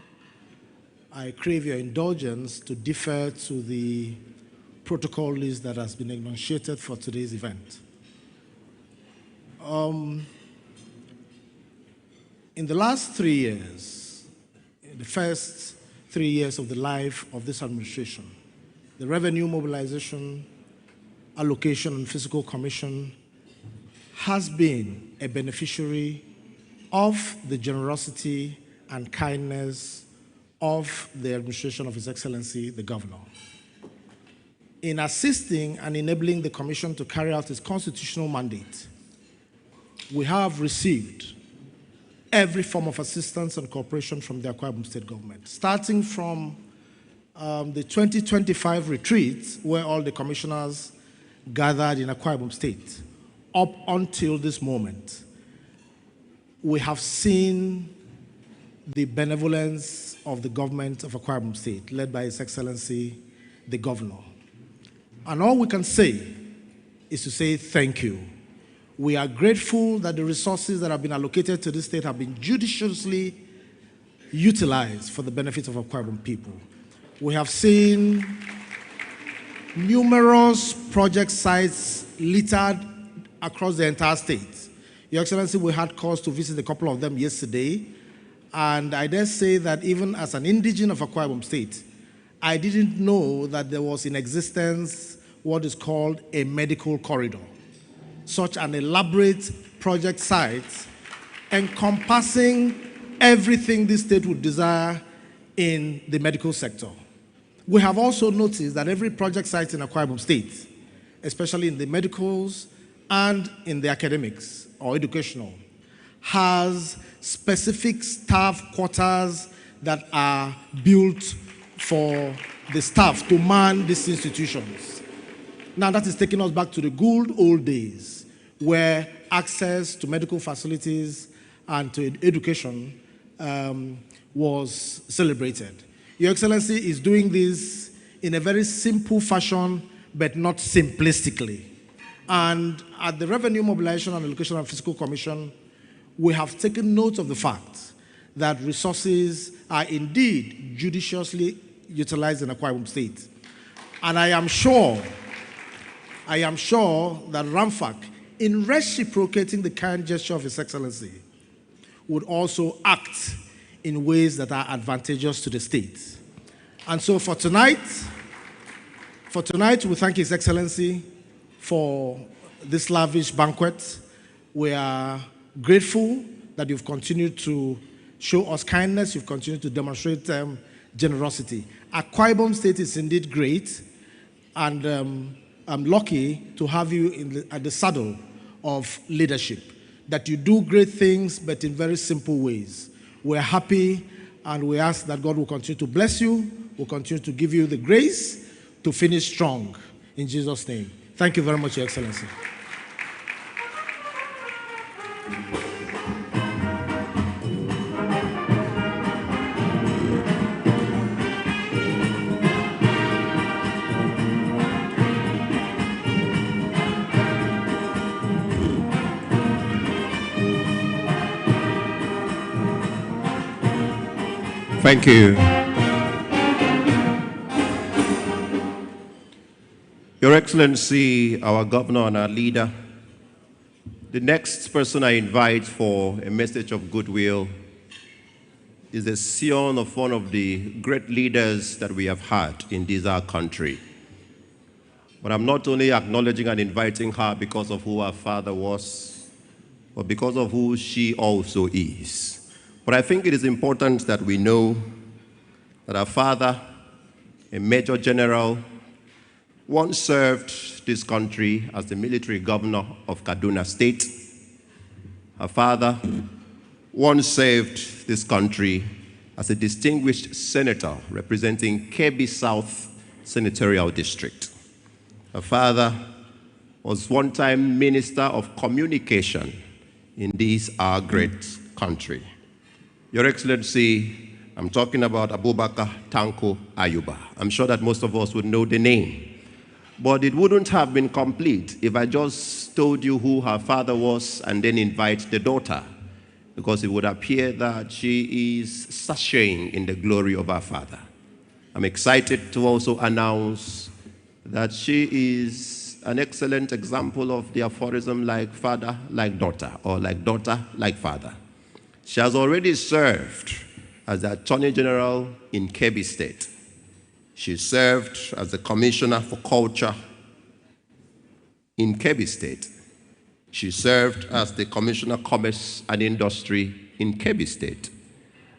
I crave your indulgence to defer to the protocol list that has been enunciated for today's event. In the last 3 years, the first 3 years of the life of this administration, the Revenue Mobilization Allocation and Fiscal Commission has been a beneficiary of the generosity and kindness of the administration of His Excellency, the Governor. In assisting and enabling the Commission to carry out its constitutional mandate, we have received every form of assistance and cooperation from the Akwa Ibom State government, starting from the 2025 retreat, where all the commissioners gathered in Akwa Ibom State, up until this moment. We have seen the benevolence of the government of Akwa Ibom State, led by His Excellency, the Governor. And all we can say is to say thank you. We are grateful that the resources that have been allocated to this state have been judiciously utilized for the benefit of Akwa Ibom people. We have seen numerous project sites littered across the entire state. Your Excellency, we had cause to visit a couple of them yesterday, and I dare say that even as an indigene of Akwa Ibom State, I didn't know that there was in existence what is called a medical corridor, such an elaborate project site encompassing everything this state would desire in the medical sector. We have also noticed that every project site in Akwa Ibom State, especially in the medicals and in the academics or educational, has specific staff quarters that are built for the staff to man these institutions. Now that is taking us back to the good old days where access to medical facilities and to education was celebrated. Your Excellency is doing this in a very simple fashion, but not simplistically. And at the Revenue Mobilization Allocation Fiscal Commission, we have taken note of the fact that resources are indeed judiciously utilized in Akwa Ibom State. And I am sure that RMAFC, in reciprocating the kind gesture of His Excellency, would also act in ways that are advantageous to the state. And so for tonight, we thank His Excellency for this lavish banquet. We are grateful that you've continued to show us kindness, you've continued to demonstrate generosity. Akwa Ibom State is indeed great, and I'm lucky to have you at the saddle of leadership, that you do great things, but in very simple ways. We're happy, and we ask that God will continue to bless you, will continue to give you the grace to finish strong. In Jesus' name. Thank you very much, Your Excellency. Thank you. Your Excellency, our Governor and our leader, the next person I invite for a message of goodwill is the scion of one of the great leaders that we have had in this our country. But I'm not only acknowledging and inviting her because of who her father was, but because of who she also is. But I think it is important that we know that her father, a Major General, once served this country as the military governor of Kaduna State. Her father once served this country as a distinguished senator representing Kebbi South Senatorial District. Her father was one-time Minister of Communication in this our great country. Your Excellency, I'm talking about Abubakar Tanko Ayuba. I'm sure that most of us would know the name. But it wouldn't have been complete if I just told you who her father was and then invite the daughter, because it would appear that she is sashaying in the glory of her father. I'm excited to also announce that she is an excellent example of the aphorism like father, like daughter, or like daughter, like father. She has already served as the Attorney General in Kebbi State. She served as the Commissioner for Culture in Kebbi State. She served as the Commissioner of Commerce and Industry in Kebbi State.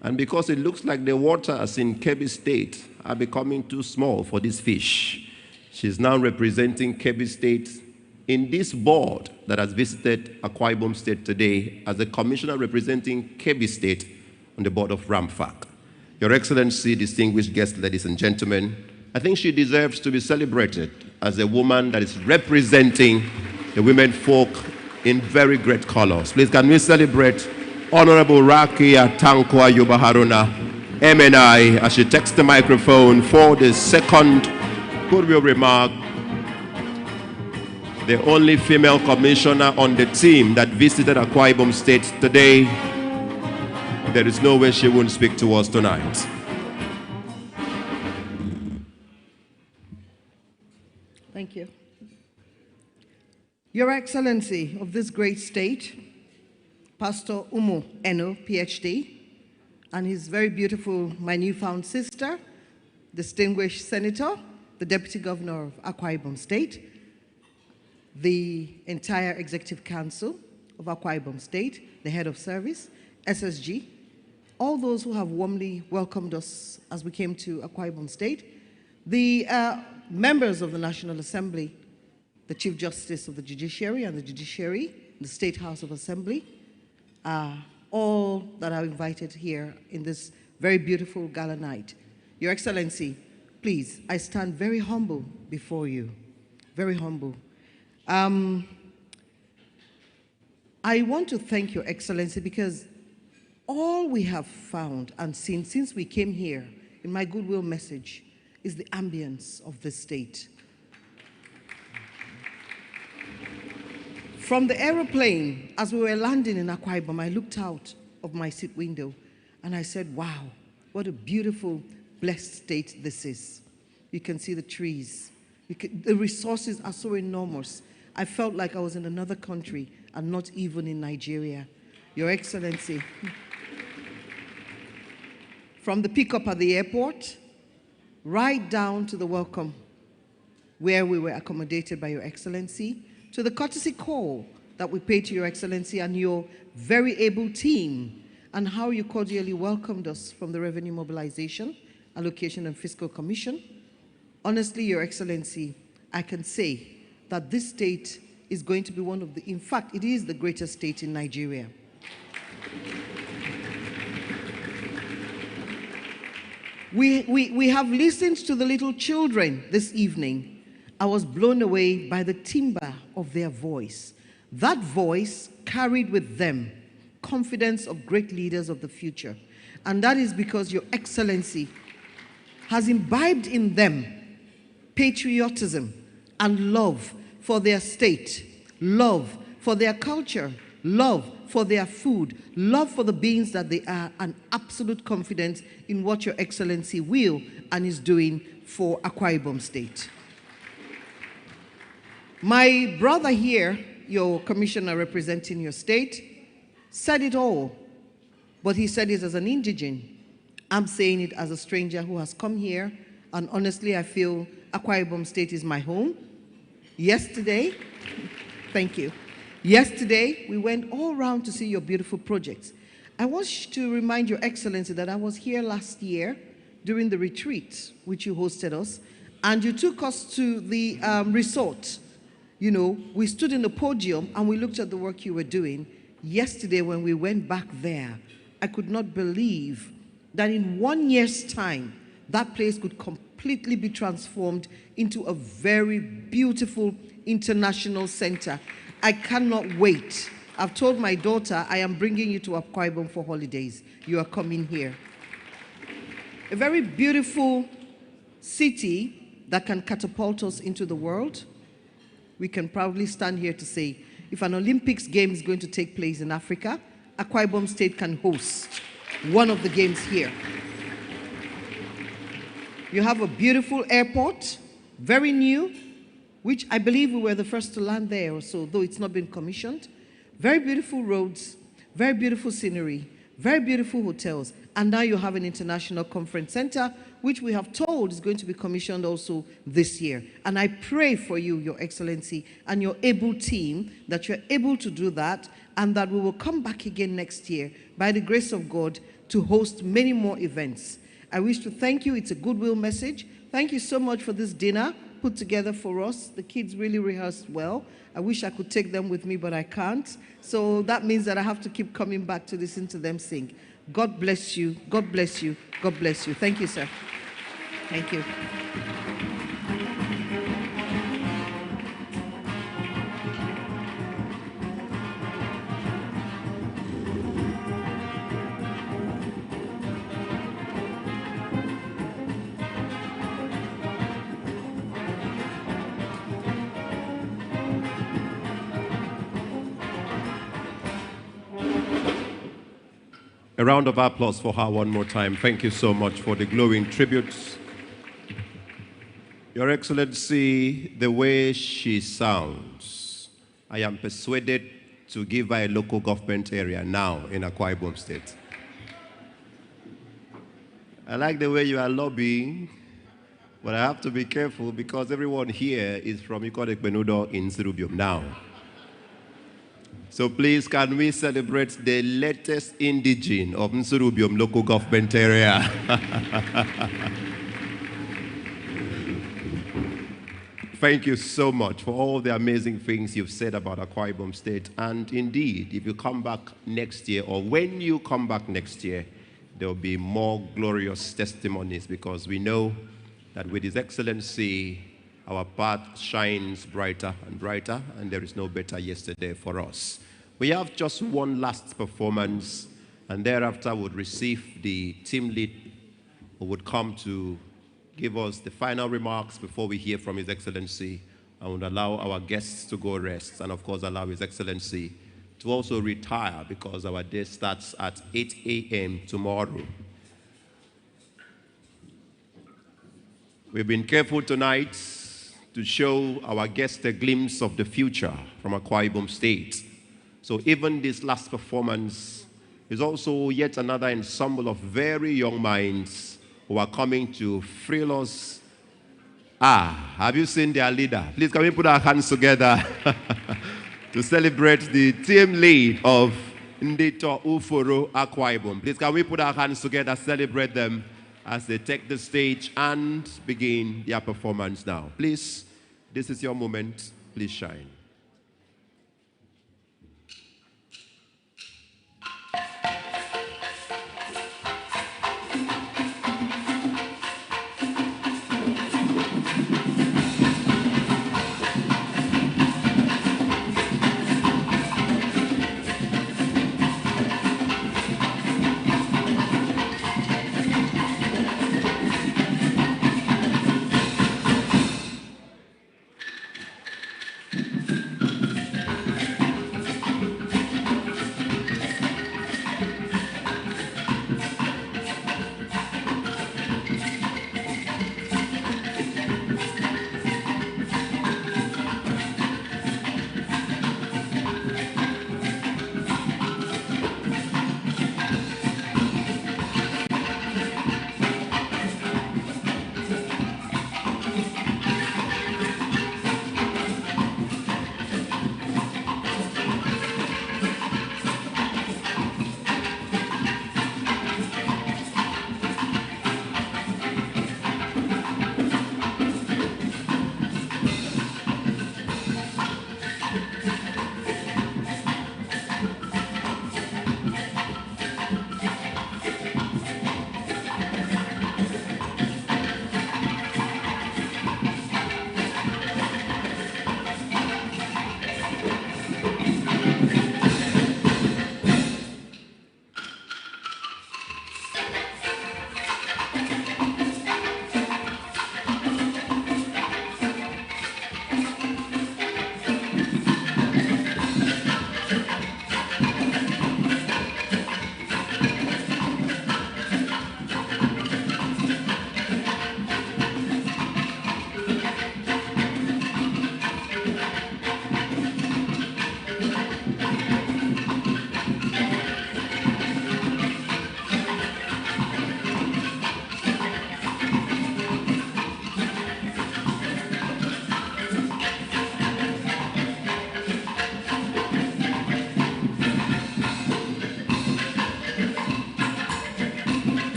And because it looks like the waters in Kebbi State are becoming too small for this fish, she's now representing Kebbi State in this board that has visited Akwa Ibom State today as the Commissioner representing Kebbi State on the board of RMAFC. Your Excellency, distinguished guests, ladies and gentlemen, I think she deserves to be celebrated as a woman that is representing the women folk in very great colors. Please, can we celebrate Honorable Rakia Tanko Ayuba Haruna, MNI, as she takes the microphone for the second goodwill remark. the only female commissioner on the team that visited Akwa Ibom State today. There is no way she won't speak to us tonight. Thank you. Your Excellency of this great state, Pastor Umo Eno, PhD, and his very beautiful, my newfound sister, distinguished Senator, the Deputy Governor of Akwa Ibom State, the entire Executive Council of Akwa Ibom State, the Head of Service, SSG, all those who have warmly welcomed us as we came to Akwa Ibom State, the members of the National Assembly, the Chief Justice of the Judiciary and the Judiciary, the State House of Assembly, all that are invited here in this very beautiful gala night. Your Excellency, please, I stand very humble before you, very humble. I want to thank Your Excellency because all we have found and seen since we came here in my goodwill message is the ambience of the state. From the aeroplane, as we were landing in Akwa Ibom, I looked out of my seat window and I said, wow, what a beautiful, blessed state this is. You can see the trees. The resources are so enormous. I felt like I was in another country and not even in Nigeria. Your Excellency, from the pickup at the airport, right down to the welcome, where we were accommodated by Your Excellency, to the courtesy call that we paid to Your Excellency and your very able team, and how you cordially welcomed us from the Revenue Mobilization, Allocation and Fiscal Commission. Honestly, Your Excellency, I can say that this state is going to be one of the, in fact, it is the greatest state in Nigeria. We have listened to the little children this evening. I was blown away by the timbre of their voice. That voice carried with them confidence of great leaders of the future. And that is because Your Excellency has imbibed in them patriotism and love for their state, love for their culture, love for their food, love for the beings that they are, and absolute confidence in what Your Excellency will and is doing for Akwa Ibom State. My brother here, your commissioner representing your state, said it all, but he said it as an indigene. I'm saying it as a stranger who has come here, and honestly, I feel Akwa Ibom State is my home. Yesterday, thank you. Yesterday, we went all around to see your beautiful projects. I want to remind Your Excellency that I was here last year during the retreat, which you hosted us, and you took us to the resort. You know, we stood in the podium and we looked at the work you were doing. Yesterday, when we went back there, I could not believe that in 1 year's time, that place could completely be transformed into a very beautiful international center. I cannot wait. I've told my daughter I am bringing you to Akwa Ibom for holidays. You are coming here. A very beautiful city that can catapult us into the world. We can proudly stand here to say, if an Olympics game is going to take place in Africa, Akwa Ibom State can host one of the games here. You have a beautiful airport, very new, which I believe we were the first to land there or so, though it's not been commissioned. Very beautiful roads, very beautiful scenery, very beautiful hotels, and now you have an international conference center, which we have told is going to be commissioned also this year. And I pray for you, Your Excellency, and your able team, that you're able to do that, and that we will come back again next year, by the grace of God, to host many more events. I wish to thank you. It's a goodwill message. Thank you so much for this dinner put together for us. The kids really rehearsed well. I wish I could take them with me, but I can't. So that means that I have to keep coming back to listen to them sing. God bless you. God bless you. God bless you. Thank you, sir. Thank you. A round of applause for her one more time. Thank you so much for the glowing tributes. Your Excellency, the way she sounds, I am persuaded to give her a local government area now in Akwa Ibom State. I like the way you are lobbying, but I have to be careful because everyone here is from Ikot Ekpenudo in Nsurubiom now. So please, can we celebrate the latest indigene of Nsurubiom local government area? Thank you so much for all the amazing things you've said about Akwa Ibom State. And indeed, if you come back next year, or when you come back next year, there will be more glorious testimonies, because we know that with His Excellency, our path shines brighter and brighter, and there is no better yesterday for us. We have just one last performance, and thereafter would receive the team lead who would come to give us the final remarks before we hear from His Excellency, and would allow our guests to go rest, and of course allow His Excellency to also retire, because our day starts at 8 a.m. tomorrow. We've been careful tonight to show our guests a glimpse of the future from Akwa Ibom State. So even this last performance is also yet another ensemble of very young minds who are coming to thrill us. Have you seen their leader? Please, can we put our hands together to celebrate the team lead of Ndito Uforo Akwa Ibom? Please, can we put our hands together, celebrate them as they take the stage and begin their performance now. Please, this is your moment. Please shine.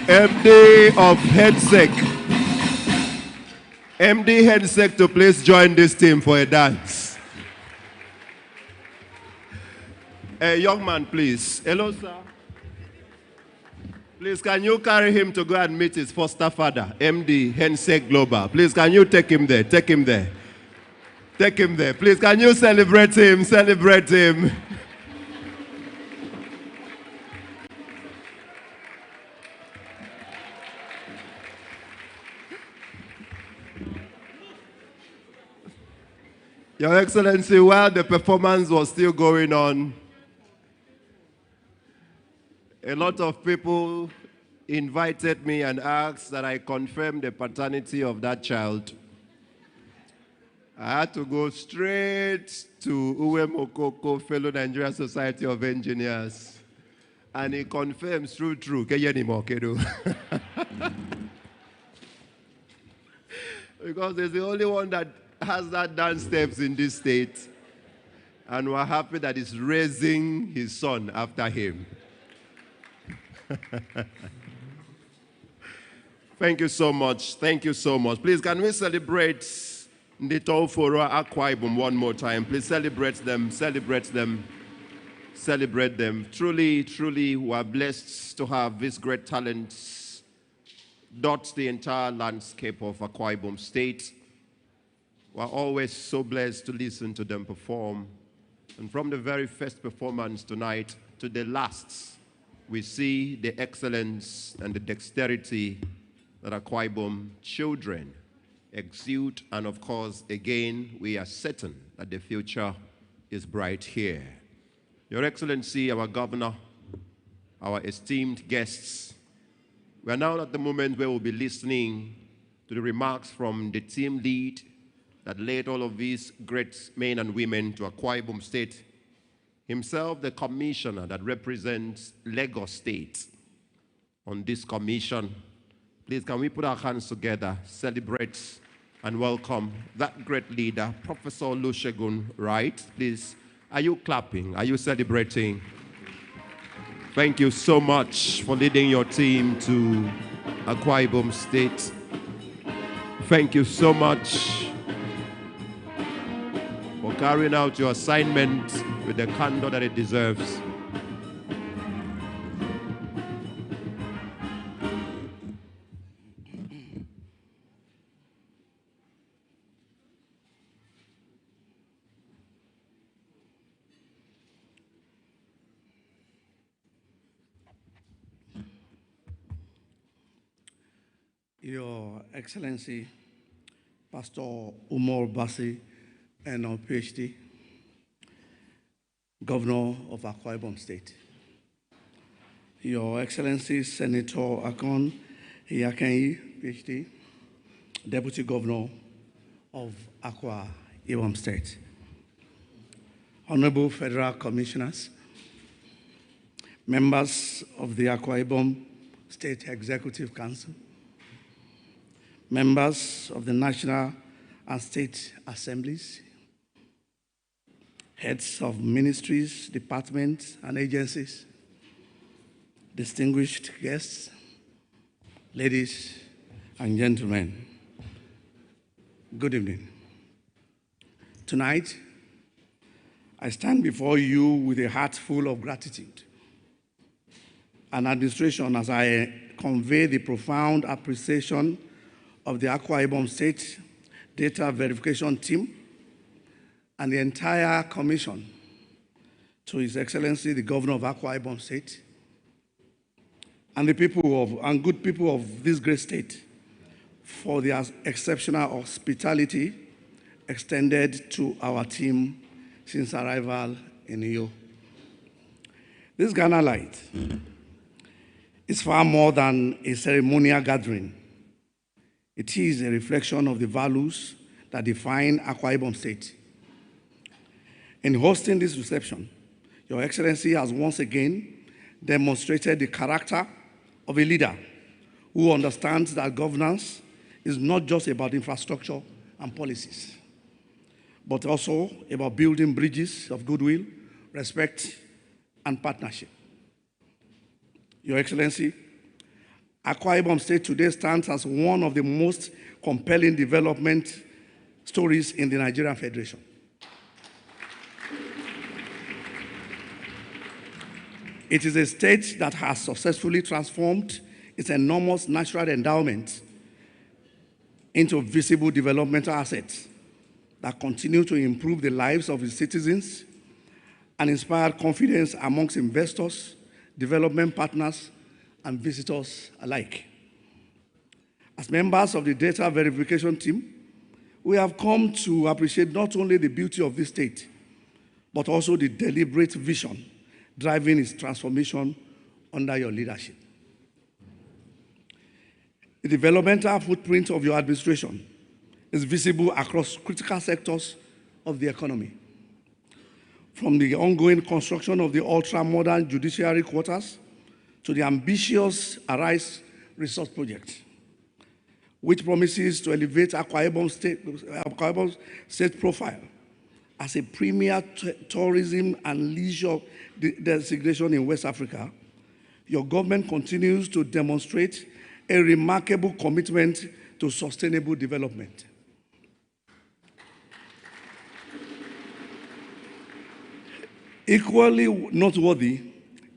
MD of Headsec. MD Headsec to please join this team for a dance. A young man, please. Hello, sir. Please, can you carry him to go and meet his foster father, MD Headsec Global? Please, can you take him there? Take him there. Take him there. Please, can you celebrate him? Celebrate him. Your Excellency, while the performance was still going on, a lot of people invited me and asked that I confirm the paternity of that child. I had to go straight to Uwe Mokoko, fellow Nigeria Society of Engineers, and he confirms true. Because he's the only one that has that dance steps in this state, and we're happy that he's raising his son after him. Thank you so much. Thank you so much. Please, can we celebrate Ndito Foro Akwa Ibom one more time? Please celebrate them, celebrate them, celebrate them. Truly, truly, we are blessed to have these great talents dot the entire landscape of Akwa Ibom State. We're always so blessed to listen to them perform. And from the very first performance tonight to the last, we see the excellence and the dexterity that Akwa Ibom children exude. And of course, again, we are certain that the future is bright here. Your Excellency, our Governor, our esteemed guests, we are now at the moment where we'll be listening to the remarks from the team lead that led all of these great men and women to Akwa Ibom State, himself the commissioner that represents Lagos State. On this commission, please can we put our hands together, celebrate and welcome that great leader, Professor Olusegun Wright. Please, are you clapping? Are you celebrating? Thank you so much for leading your team to Akwa Ibom State. Thank you so much for carrying out your assignment with the candor that it deserves. Your Excellency, Pastor Umar Bassi, and our PhD, Governor of Akwa Ibom State. Your Excellency, Senator Akon Iyakenyi, PhD, Deputy Governor of Akwa Ibom State. Honorable Federal Commissioners, members of the Akwa Ibom State Executive Council, members of the National and State Assemblies, heads of ministries, departments, and agencies, distinguished guests, ladies and gentlemen, good evening. Tonight, I stand before you with a heart full of gratitude and administration as I convey the profound appreciation of the Akwa Ibom State Data Verification Team and the entire Commission to His Excellency, the Governor of Akwa Ibom State, and the people and good people of this great state for their exceptional hospitality extended to our team since arrival in Iyo. This Ghana Light is far more than a ceremonial gathering. It is a reflection of the values that define Akwa Ibom State. In hosting this reception, Your Excellency has once again demonstrated the character of a leader who understands that governance is not just about infrastructure and policies, but also about building bridges of goodwill, respect, and partnership. Your Excellency, Akwa Ibom State today stands as one of the most compelling development stories in the Nigerian Federation. It is a state that has successfully transformed its enormous natural endowment into visible developmental assets that continue to improve the lives of its citizens and inspire confidence amongst investors, development partners, and visitors alike. As members of the data verification team, we have come to appreciate not only the beauty of this state, but also the deliberate vision driving its transformation under your leadership. The developmental footprint of your administration is visible across critical sectors of the economy. From the ongoing construction of the ultra-modern judiciary quarters to the ambitious Arise Resource Project, which promises to elevate Akwa Ibom State profile as a premier tourism and leisure destination in West Africa, your government continues to demonstrate a remarkable commitment to sustainable development. Equally noteworthy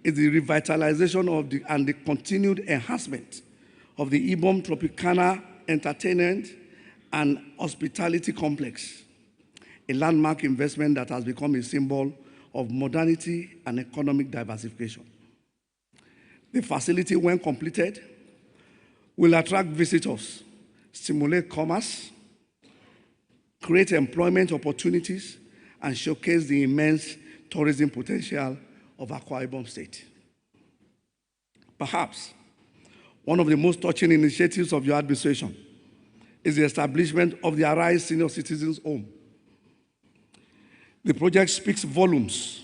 is the revitalization and the continued enhancement of the Ibom Tropicana Entertainment and Hospitality Complex, a landmark investment that has become a symbol of modernity and economic diversification. The facility, when completed, will attract visitors, stimulate commerce, create employment opportunities, and showcase the immense tourism potential of Akwa Ibom State. Perhaps one of the most touching initiatives of your administration is the establishment of the Arise Senior Citizens Home. The project speaks volumes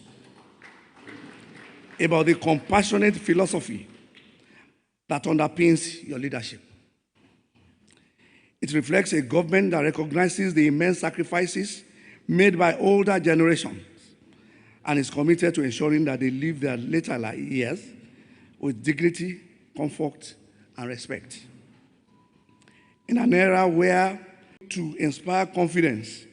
about the compassionate philosophy that underpins your leadership. It reflects a government that recognizes the immense sacrifices made by older generations and is committed to ensuring that they live their later years with dignity, comfort, and respect. In an era where to inspire confidence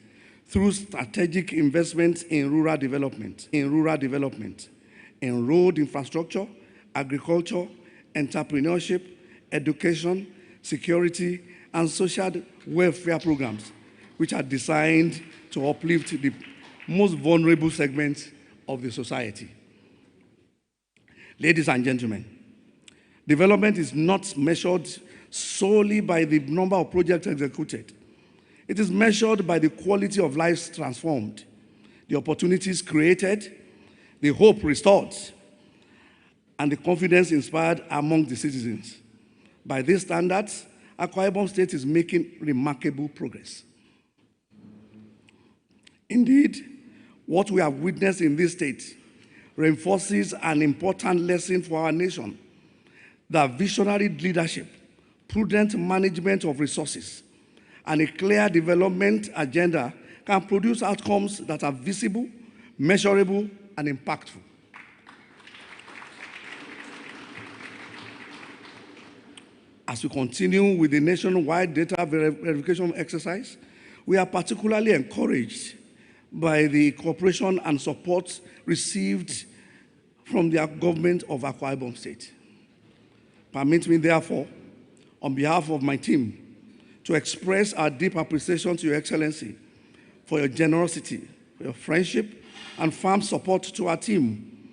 through strategic investments in rural development, in road infrastructure, agriculture, entrepreneurship, education, security, and social welfare programs, which are designed to uplift the most vulnerable segments of the society. Ladies and gentlemen, development is not measured solely by the number of projects executed. It is measured by the quality of lives transformed, the opportunities created, the hope restored, and the confidence inspired among the citizens. By these standards, Akwa Ibom State is making remarkable progress. Indeed, what we have witnessed in this state reinforces an important lesson for our nation, that visionary leadership, prudent management of resources, and a clear development agenda can produce outcomes that are visible, measurable, and impactful. As we continue with the nationwide data verification exercise, we are particularly encouraged by the cooperation and support received from the government of Akwa Ibom State. Permit me, therefore, on behalf of my team, to express our deep appreciation to Your Excellency for your generosity, for your friendship, and firm support to our team.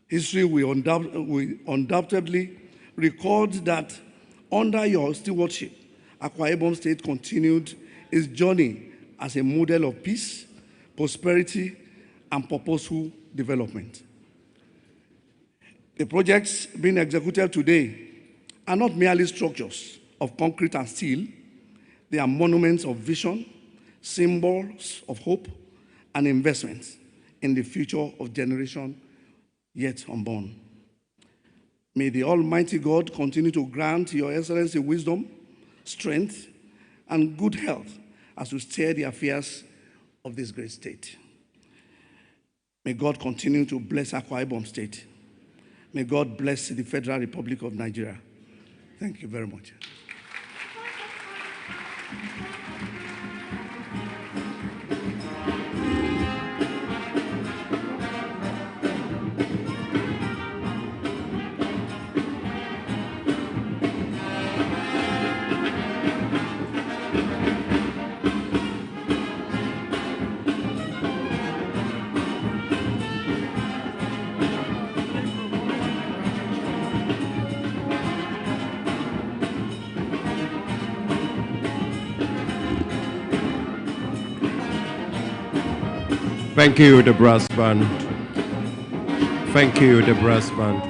History will undoubtedly record that under your stewardship, Akwa Ibom State continued its journey as a model of peace, prosperity, and purposeful development. The projects being executed today are not merely structures of concrete and steel. They are monuments of vision, symbols of hope, and investments in the future of generation yet unborn. May the Almighty God continue to grant Your Excellency wisdom, strength, and good health as you steer the affairs of this great state. May God continue to bless Akwa Ibom State. May God bless the Federal Republic of Nigeria. Thank you very much. Thank you, the brass band. Thank you, the brass band.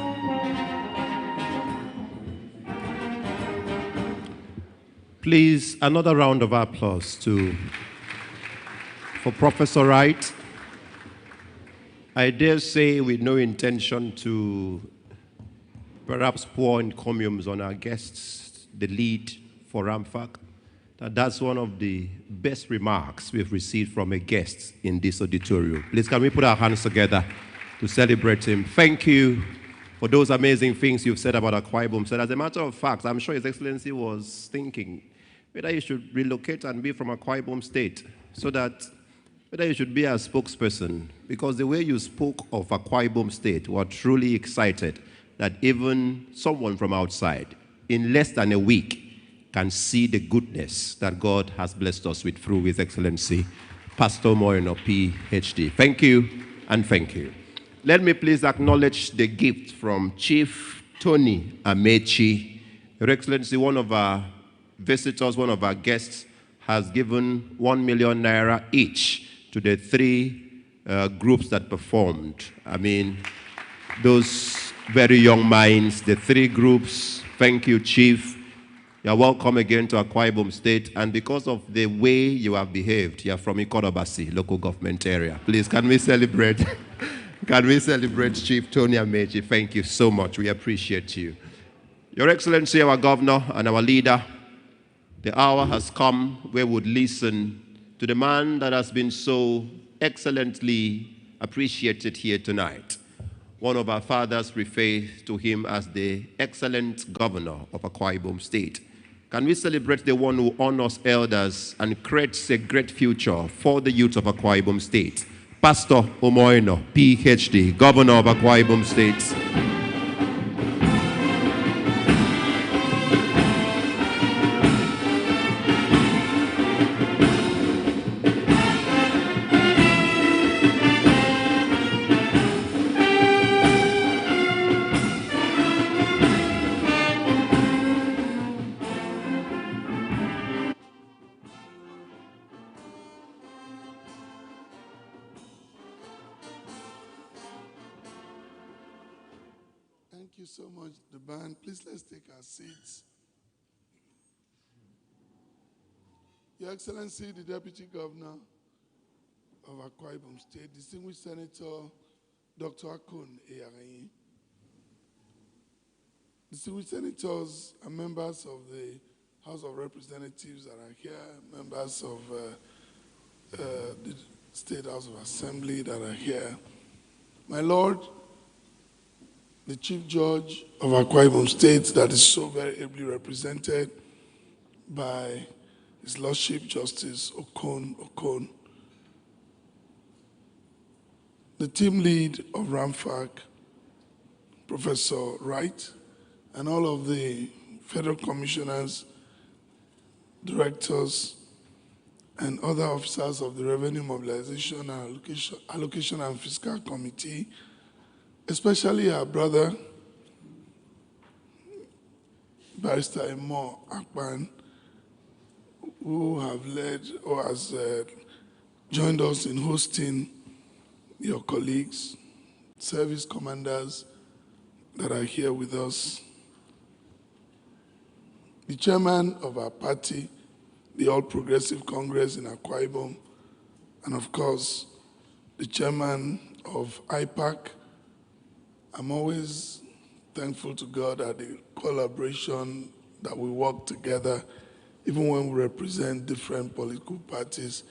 Please, another round of applause for Professor Wright. I dare say with no intention to perhaps pour encomiums on our guests, the lead for RMAFC, that's one of the best remarks we've received from a guest in this auditorium. Please, can we put our hands together to celebrate him? Thank you for those amazing things you've said about Akwa Ibom. So as a matter of fact, I'm sure His Excellency was thinking whether you should relocate and be from Akwa Ibom State, so that whether you should be a spokesperson, because the way you spoke of Akwa Ibom State, we're truly excited that even someone from outside, in less than a week, can see the goodness that God has blessed us with through His Excellency, Pastor Moino, PhD. Thank you and thank you. Let me please acknowledge the gift from Chief Tony Amechi. Your Excellency, one of our visitors, one of our guests, has given 1 million naira each to the three groups that performed. I mean, those very young minds, the three groups. Thank you, Chief. You're welcome again to Akwa Ibom State, and because of the way you have behaved, you're from Ikorobasi, local government area. Please, can we celebrate? Can we celebrate Chief Tony Amechi? Thank you so much. We appreciate you. Your Excellency, our governor and our leader, the hour has come where we would listen to the man that has been so excellently appreciated here tonight. One of our fathers referred to him as the excellent governor of Akwa Ibom State. Can we celebrate the one who honors elders and creates a great future for the youth of Akwa Ibom State? Pastor Omoino, PhD, Governor of Akwa Ibom State. Thank you so much, the band. Please, let's take our seats. Your Excellency, the Deputy Governor of Akwa Ibom State, Distinguished Senator Dr. Akun Eyarayi, distinguished senators and members of the House of Representatives that are here, members of the State House of Assembly that are here, my Lord, the Chief Judge of Akwa Ibom State that is so very ably represented by His Lordship Justice Okon, the team lead of RMAFC, Professor Wright, and all of the federal commissioners, directors, and other officers of the Revenue Mobilization Allocation and Fiscal Committee, especially our brother, Barrister Emo Akpan, who have led or has joined us in hosting your colleagues, service commanders that are here with us, the chairman of our party, the All Progressive Congress in Akwa Ibom, and of course, the chairman of IPAC. I'm always thankful to God at the collaboration that we work together, even when we represent different political parties.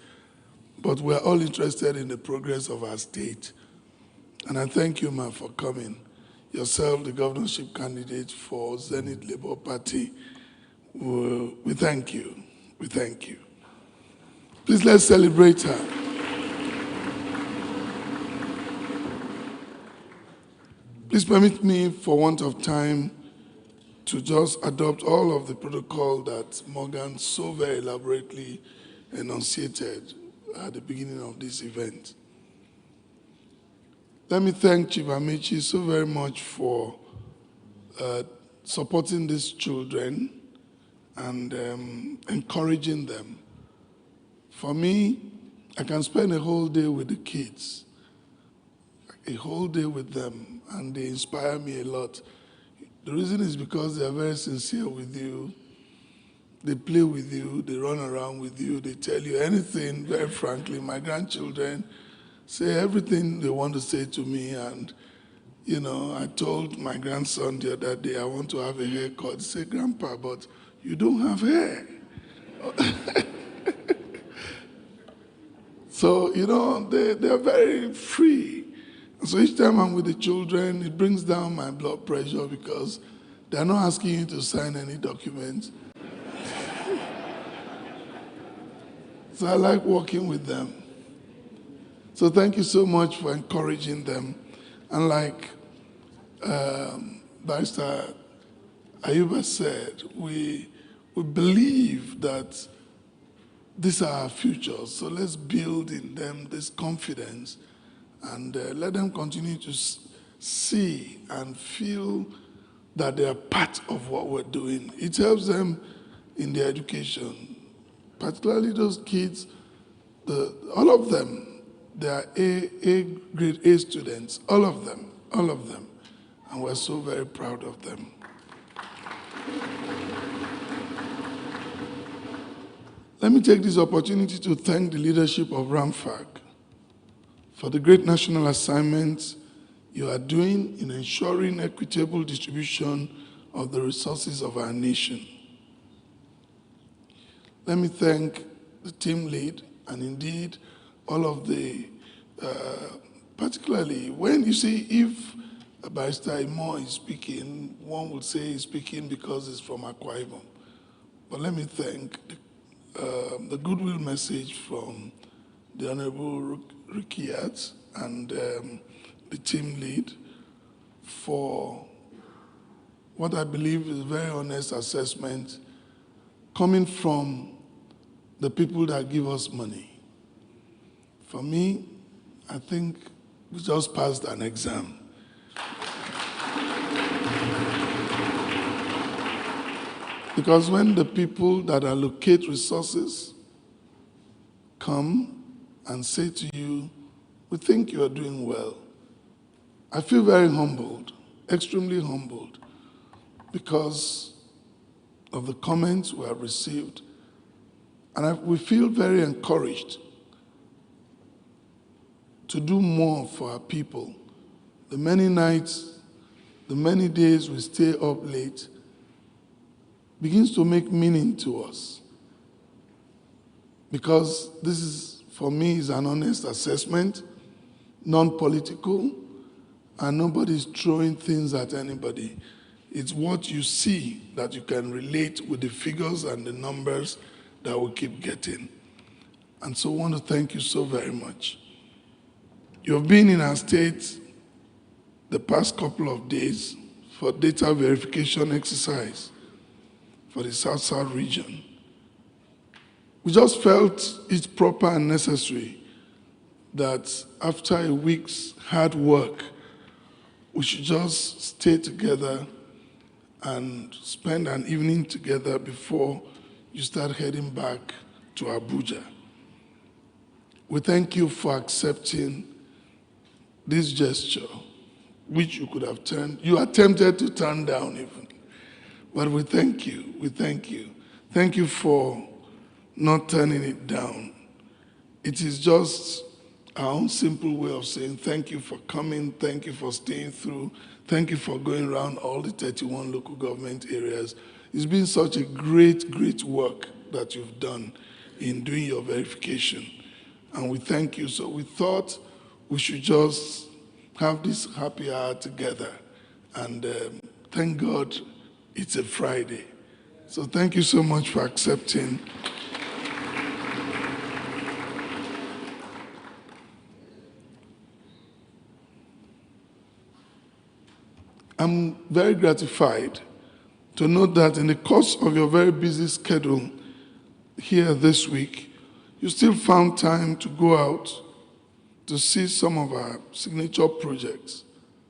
But we're all interested in the progress of our state. And I thank you, ma, for coming. yourself, the governorship candidate for Zenith Labour Party. We thank you. We thank you. Please let's celebrate her. Please permit me, for want of time, to just adopt all of the protocol that Morgan so very elaborately enunciated at the beginning of this event. Let me thank Chief Amici so very much for supporting these children and encouraging them. For me, I can spend a whole day with the kids, a whole day with them, and they inspire me a lot. The reason is because they are very sincere with you. They play with you, they run around with you, they tell you anything, very frankly. My grandchildren say everything they want to say to me, and you know, I told my grandson the other day, I want to have a haircut. He said, Grandpa, but you don't have hair. So, you know, they're very free. So each time I'm with the children, it brings down my blood pressure because they're not asking you to sign any documents. So I like working with them. So thank you so much for encouraging them. And like Barrister Ayuba said, we believe that these are our futures. So let's build in them this confidence and let them continue to see and feel that they are part of what we're doing. It helps them in their education, particularly those kids, all of them, they are grade A students, all of them, and we're so very proud of them. Let me take this opportunity to thank the leadership of RMAFC for the great national assignment you are doing in ensuring equitable distribution of the resources of our nation. Let me thank the team lead and indeed all of the, particularly when you see if Barrister Imo is speaking, one would say he's speaking because he's from Akwa Ibom. But let me thank the goodwill message from the Honorable Rikiat and the team lead for what I believe is a very honest assessment coming from the people that give us money. For me, I think we just passed an exam. Because when the people that allocate resources come and say to you, we think you are doing well, I feel very humbled, extremely humbled, because of the comments we have received. And we feel very encouraged to do more for our people. The many nights, the many days we stay up late begins to make meaning to us. Because this is, for me, is an honest assessment, non-political, and nobody's throwing things at anybody. It's what you see that you can relate with the figures and the numbers that we keep getting. And so I want to thank you so very much. You have been in our state the past couple of days for data verification exercise for the South-South region. We just felt it's proper and necessary that after a week's hard work, we should just stay together and spend an evening together before you start heading back to Abuja. We thank you for accepting this gesture, which you could have you attempted to turn down even. But we thank you, we thank you. Thank you for not turning it down. It is just our own simple way of saying thank you for coming, thank you for staying through, thank you for going around all the 31 local government areas. It's been such a great, great work that you've done in doing your verification. And we thank you. So we thought we should just have this happy hour together And thank God it's a Friday. So thank you so much for accepting. I'm very gratified to note that in the course of your very busy schedule here this week, you still found time to go out to see some of our signature projects,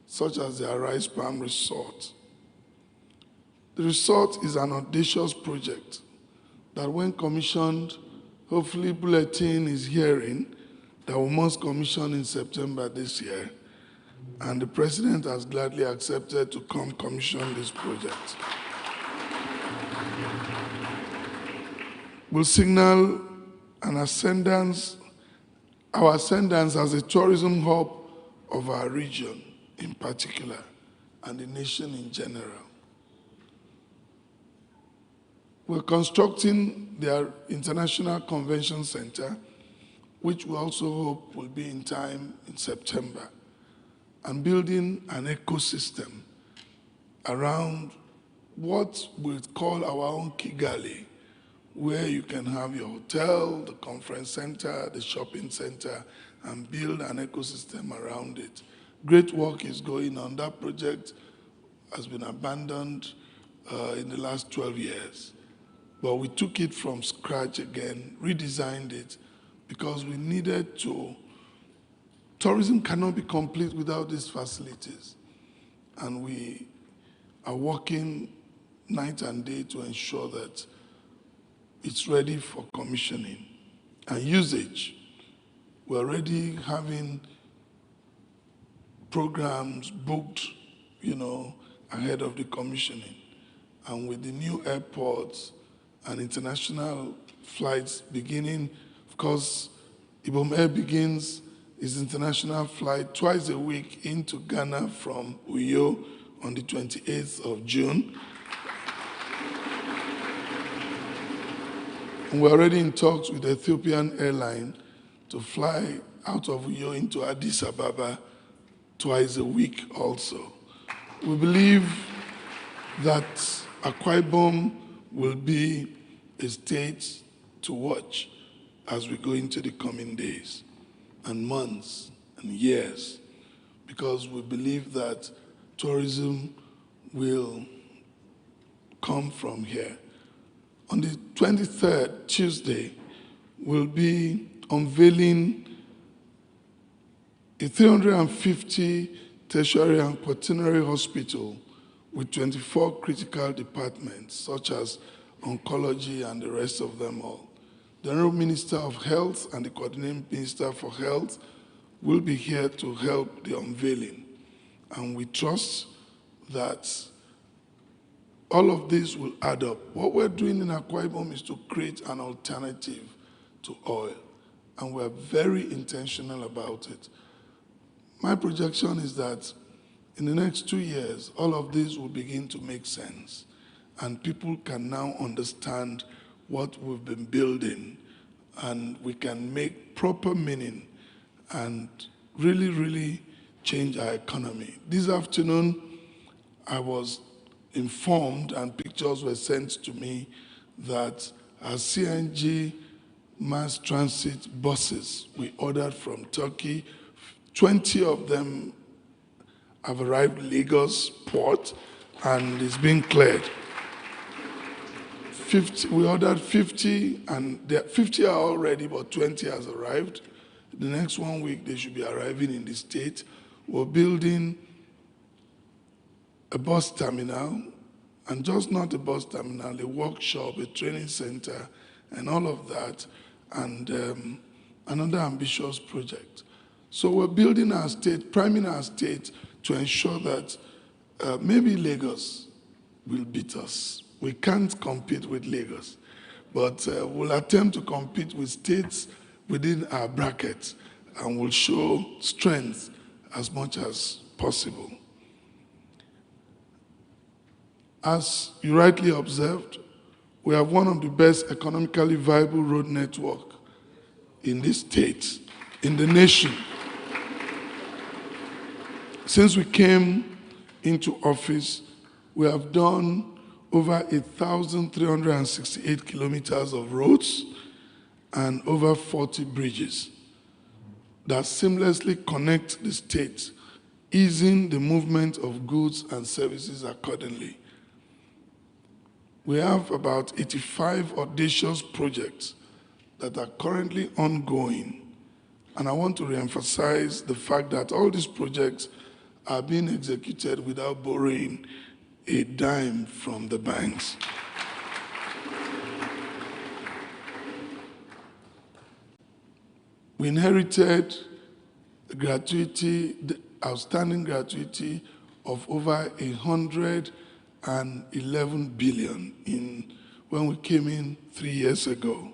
such as the Arise Palm Resort. The resort is an audacious project that when commissioned, hopefully Bulletin is hearing, that we must commission in September this year. And the president has gladly accepted to come commission this project. We'll signal an ascendance, our ascendance as a tourism hub of our region in particular, and the nation in general. We're constructing their International Convention Center, which we also hope will be in time in September, and building an ecosystem around what we'll call our own Kigali, where you can have your hotel, the conference center, the shopping center, and build an ecosystem around it. Great work is going on. That project has been abandoned in the last 12 years. But we took it from scratch again, redesigned it, because we needed to. Tourism cannot be complete without these facilities. And we are working night and day to ensure that it's ready for commissioning and usage. We're already having programs booked, ahead of the commissioning. And with the new airports and international flights beginning, of course, Ibom Air begins its international flight twice a week into Ghana from Uyo on the 28th of June. And we're already in talks with the Ethiopian airline to fly out of Uyo into Addis Ababa twice a week also. We believe that Akwa Ibom will be a state to watch as we go into the coming days and months and years, because we believe that tourism will come from here. On the 23rd, Tuesday, we'll be unveiling a 350 tertiary and quaternary hospital with 24 critical departments, such as oncology and the rest of them all. The Honorable Minister of Health and the Coordinating Minister for Health will be here to help the unveiling. And we trust that all of this will add up. What we're doing in Akwa Ibom is to create an alternative to oil, and we're very intentional about it. My projection is that in the next 2 years, all of this will begin to make sense, and people can now understand what we've been building, and we can make proper meaning and really, really change our economy. This afternoon, I was informed and pictures were sent to me that our CNG mass transit buses we ordered from Turkey, 20 of them have arrived at Lagos port and is being cleared. 50, we ordered 50 and 50 are already, but 20 has arrived. The next 1 week they should be arriving in the state. We're building a bus terminal, and just not a bus terminal, a workshop, a training center, and all of that, and another ambitious project. So we're building our state, priming our state to ensure that maybe Lagos will beat us. We can't compete with Lagos, but we'll attempt to compete with states within our bracket, and we'll show strength as much as possible. As you rightly observed, we have one of the best economically viable road network in this state, in the nation. Since we came into office, we have done over 1,368 kilometers of roads and over 40 bridges that seamlessly connect the state, easing the movement of goods and services accordingly. We have about 85 audacious projects that are currently ongoing, and I want to reemphasize the fact that all these projects are being executed without borrowing a dime from the banks. We inherited the outstanding gratuity of over 111 billion when we came in 3 years ago.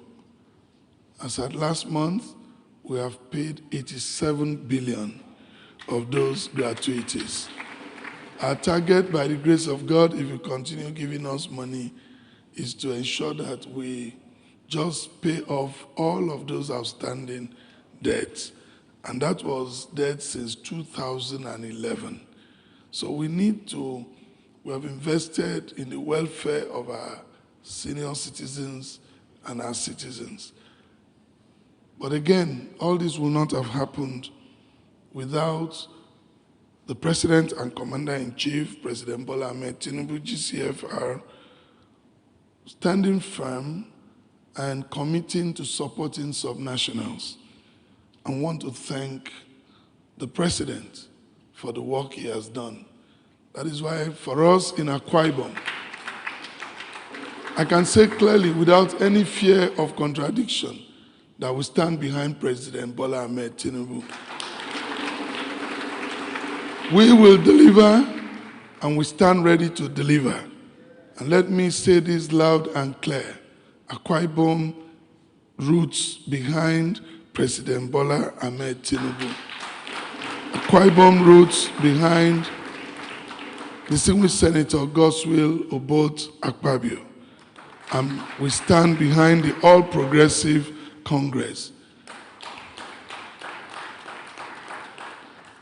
As at last month, we have paid 87 billion of those gratuities. Our target, by the grace of God, if you continue giving us money, is to ensure that we just pay off all of those outstanding debts. And that was debt since 2011. So we have invested in the welfare of our senior citizens and our citizens. But again, all this will not have happened without the President and Commander-in-Chief, President Bola Ahmed Tinubu, GCFR, standing firm and committing to supporting subnationals. I want to thank the President for the work he has done. That is why for us in Akwa Ibom, I can say clearly without any fear of contradiction that we stand behind President Bola Ahmed Tinubu. We will deliver, and we stand ready to deliver. And let me say this loud and clear. Akwa Ibom roots behind President Bola Ahmed Tinubu. Akwa Ibom roots behind distinguished Senator Godswill Obot Akpabio. And we stand behind the All Progressive Congress.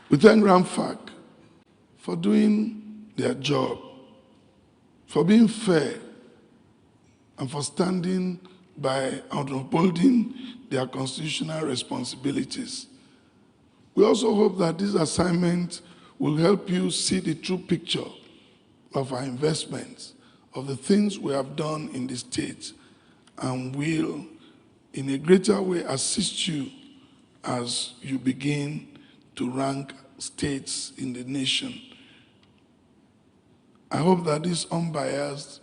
We thank RMAFC for doing their job, for being fair, and for standing by and upholding their constitutional responsibilities. We also hope that this assignment will help you see the true picture of our investments, of the things we have done in the state, and will, in a greater way, assist you as you begin to rank states in the nation. I hope that this unbiased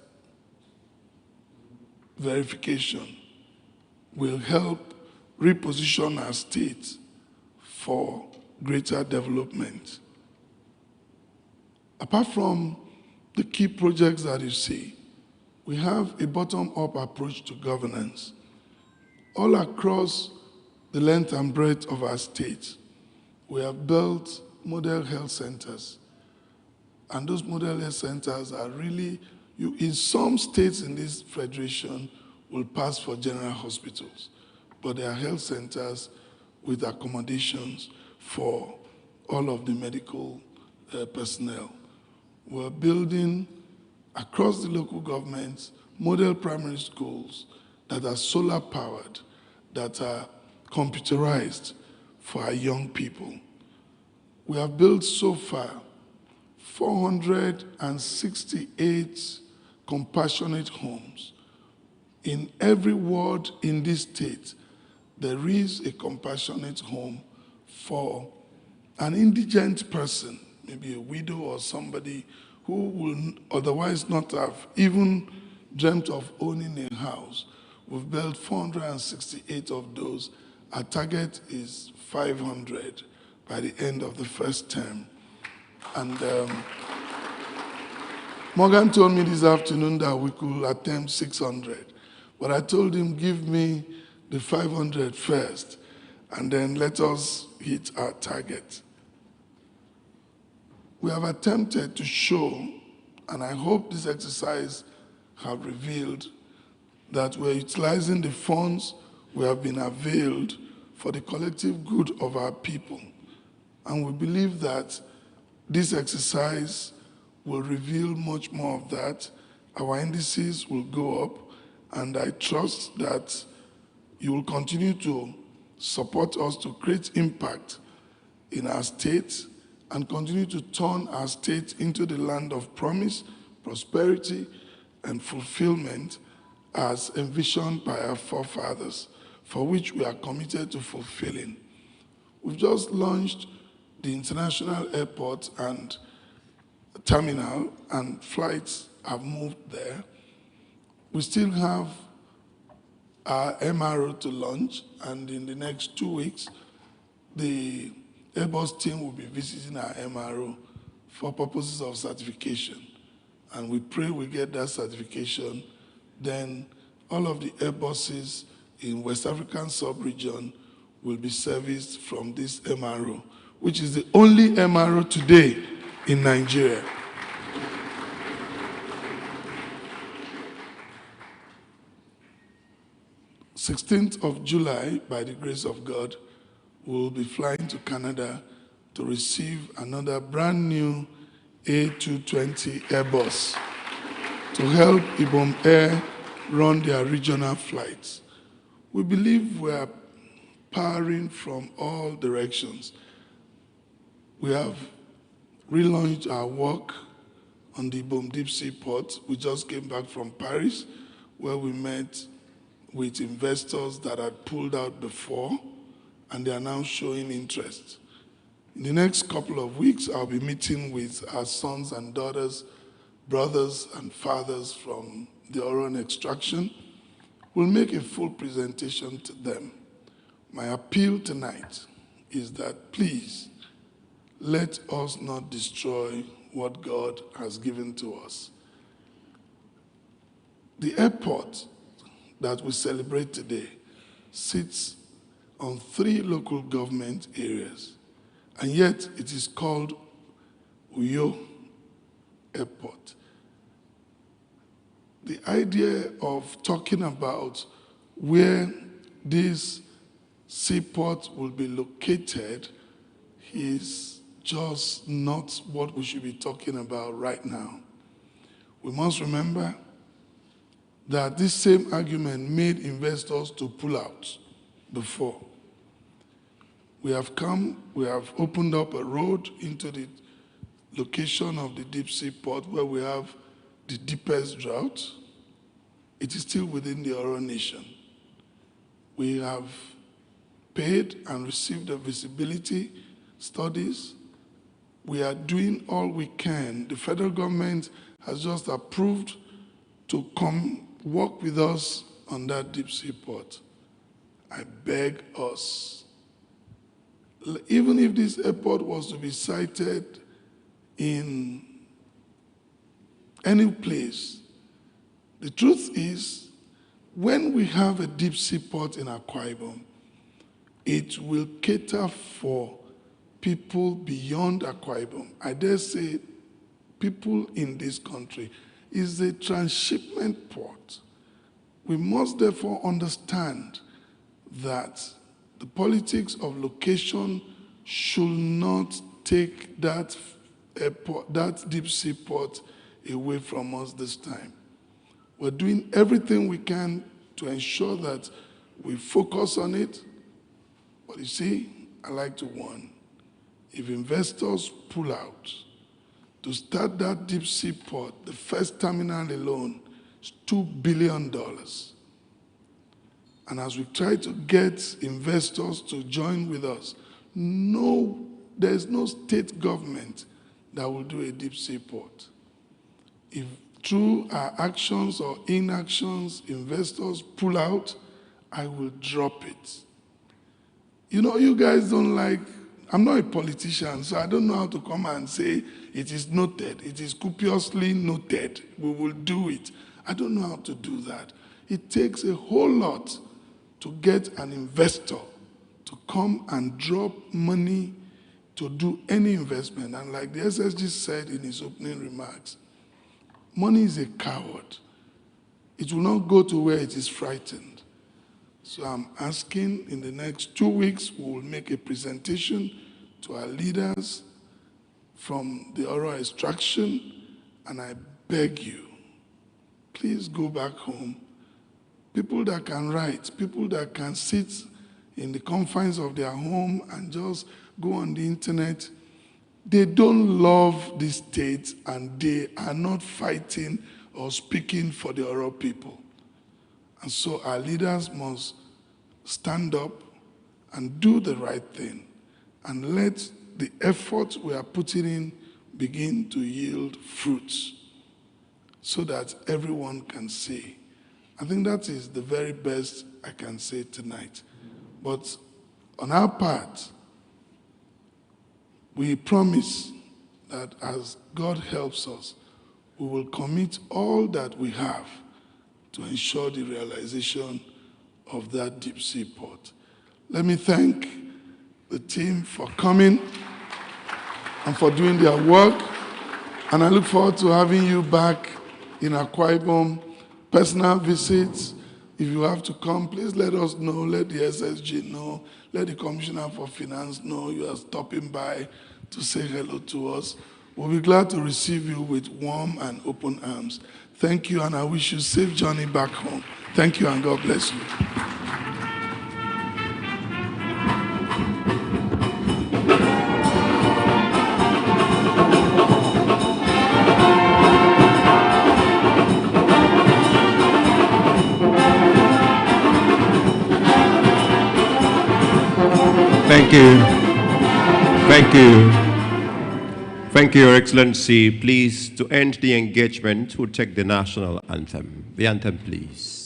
verification will help reposition our state for greater development. Apart from the key projects that you see, we have a bottom-up approach to governance. All across the length and breadth of our state, we have built model health centers. And those model health centers are really, in some states in this federation, will pass for general hospitals. But they are health centers with accommodations for all of the medical personnel. We're building across the local governments model primary schools that are solar powered, that are computerized for our young people. We have built so far 468 compassionate homes. In every ward in this state, there is a compassionate home for an indigent person, maybe a widow or somebody who will otherwise not have even dreamt of owning a house. We've built 468 of those. Our target is 500 by the end of the first term. And Morgan told me this afternoon that we could attempt 600. But I told him, give me the 500 first, and then let us hit our target. We have attempted to show, and I hope this exercise have revealed, that we're utilizing the funds we have been availed for the collective good of our people. And we believe that this exercise will reveal much more of that. Our indices will go up, and I trust that you will continue to support us to create impact in our state and continue to turn our state into the land of promise, prosperity, and fulfillment as envisioned by our forefathers, for which we are committed to fulfilling. We've just launched the international airport and terminal, and flights have moved there. We still have our MRO to launch, and in the next 2 weeks, the Airbus team will be visiting our MRO for purposes of certification. And we pray we get that certification, then all of the Airbuses in West African sub-region will be serviced from this MRO, which is the only MRO today in Nigeria. July 16th, by the grace of God, we'll be flying to Canada to receive another brand new A220 Airbus to help Ibom Air run their regional flights. We believe we are powering from all directions. We have relaunched our work on the Ibom Deep Sea Port. We just came back from Paris, where we met with investors that had pulled out before, and they are now showing interest. In the next couple of weeks, I'll be meeting with our sons and daughters, brothers and fathers from the Oron extraction. We'll make a full presentation to them. My appeal tonight is that please, let us not destroy what God has given to us. The airport that we celebrate today sits on 3 local government areas, and yet it is called Uyo Airport. The idea of talking about where this seaport will be located is just not what we should be talking about right now. We must remember that this same argument made investors to pull out before. We have opened up a road into the location of the deep sea port where we have the deepest drought. It is still within the Oro Nation. We have paid and received the visibility studies. We are doing all we can. The federal government has just approved to come work with us on that deep sea port. I beg us, even if this airport was to be sited in any place, the truth is, when we have a deep sea port in Akwa Ibom, it will cater for people beyond Akwa Ibom. I dare say people in this country. Is a transshipment port. We must therefore understand that the politics of location should not take that airport, that deep sea port away from us this time. We're doing everything we can to ensure that we focus on it. But you see, I like to warn, if investors pull out, to start that deep sea port, the first terminal alone is $2 billion. And as we try to get investors to join with us, there's no state government that will do a deep sea port. If through our actions or inactions, investors pull out, I will drop it. You know, you guys don't like, I'm not a politician, so I don't know how to come and say it is noted. It is copiously noted. We will do it. I don't know how to do that. It takes a whole lot to get an investor to come and drop money to do any investment. And like the SSG said in his opening remarks, money is a coward. It will not go to where it is frightened. So I'm asking in the next 2 weeks, we will make a presentation to our leaders from the Oro extraction And I beg you, please go back home. People that can write, people that can sit in the confines of their home and just go on the internet, they don't love the state and they are not fighting or speaking for the Oro people. And so our leaders must stand up and do the right thing and let the effort we are putting in begin to yield fruits so that everyone can see. I think that is the very best I can say tonight. But on our part, we promise that as God helps us, we will commit all that we have to ensure the realization of that deep sea port. Let me thank the team for coming and for doing their work. And I look forward to having you back in Akwa Ibom. Personal visits, if you have to come, please let us know, let the SSG know, let the Commissioner for Finance know you are stopping by to say hello to us. We'll be glad to receive you with warm and open arms. Thank you, and I wish you a safe journey back home. Thank you, and God bless you. Thank you. Thank you. Thank you, Your Excellency. Please, to end the engagement, we'll take the national anthem. The anthem, please.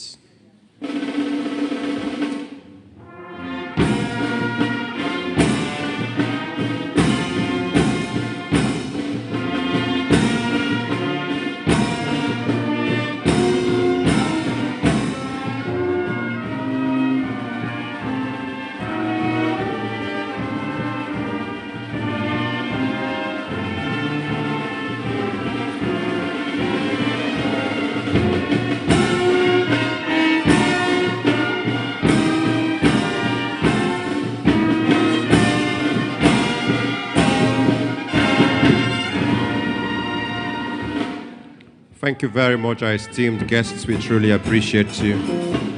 Thank you very much, our esteemed guests. We truly appreciate you.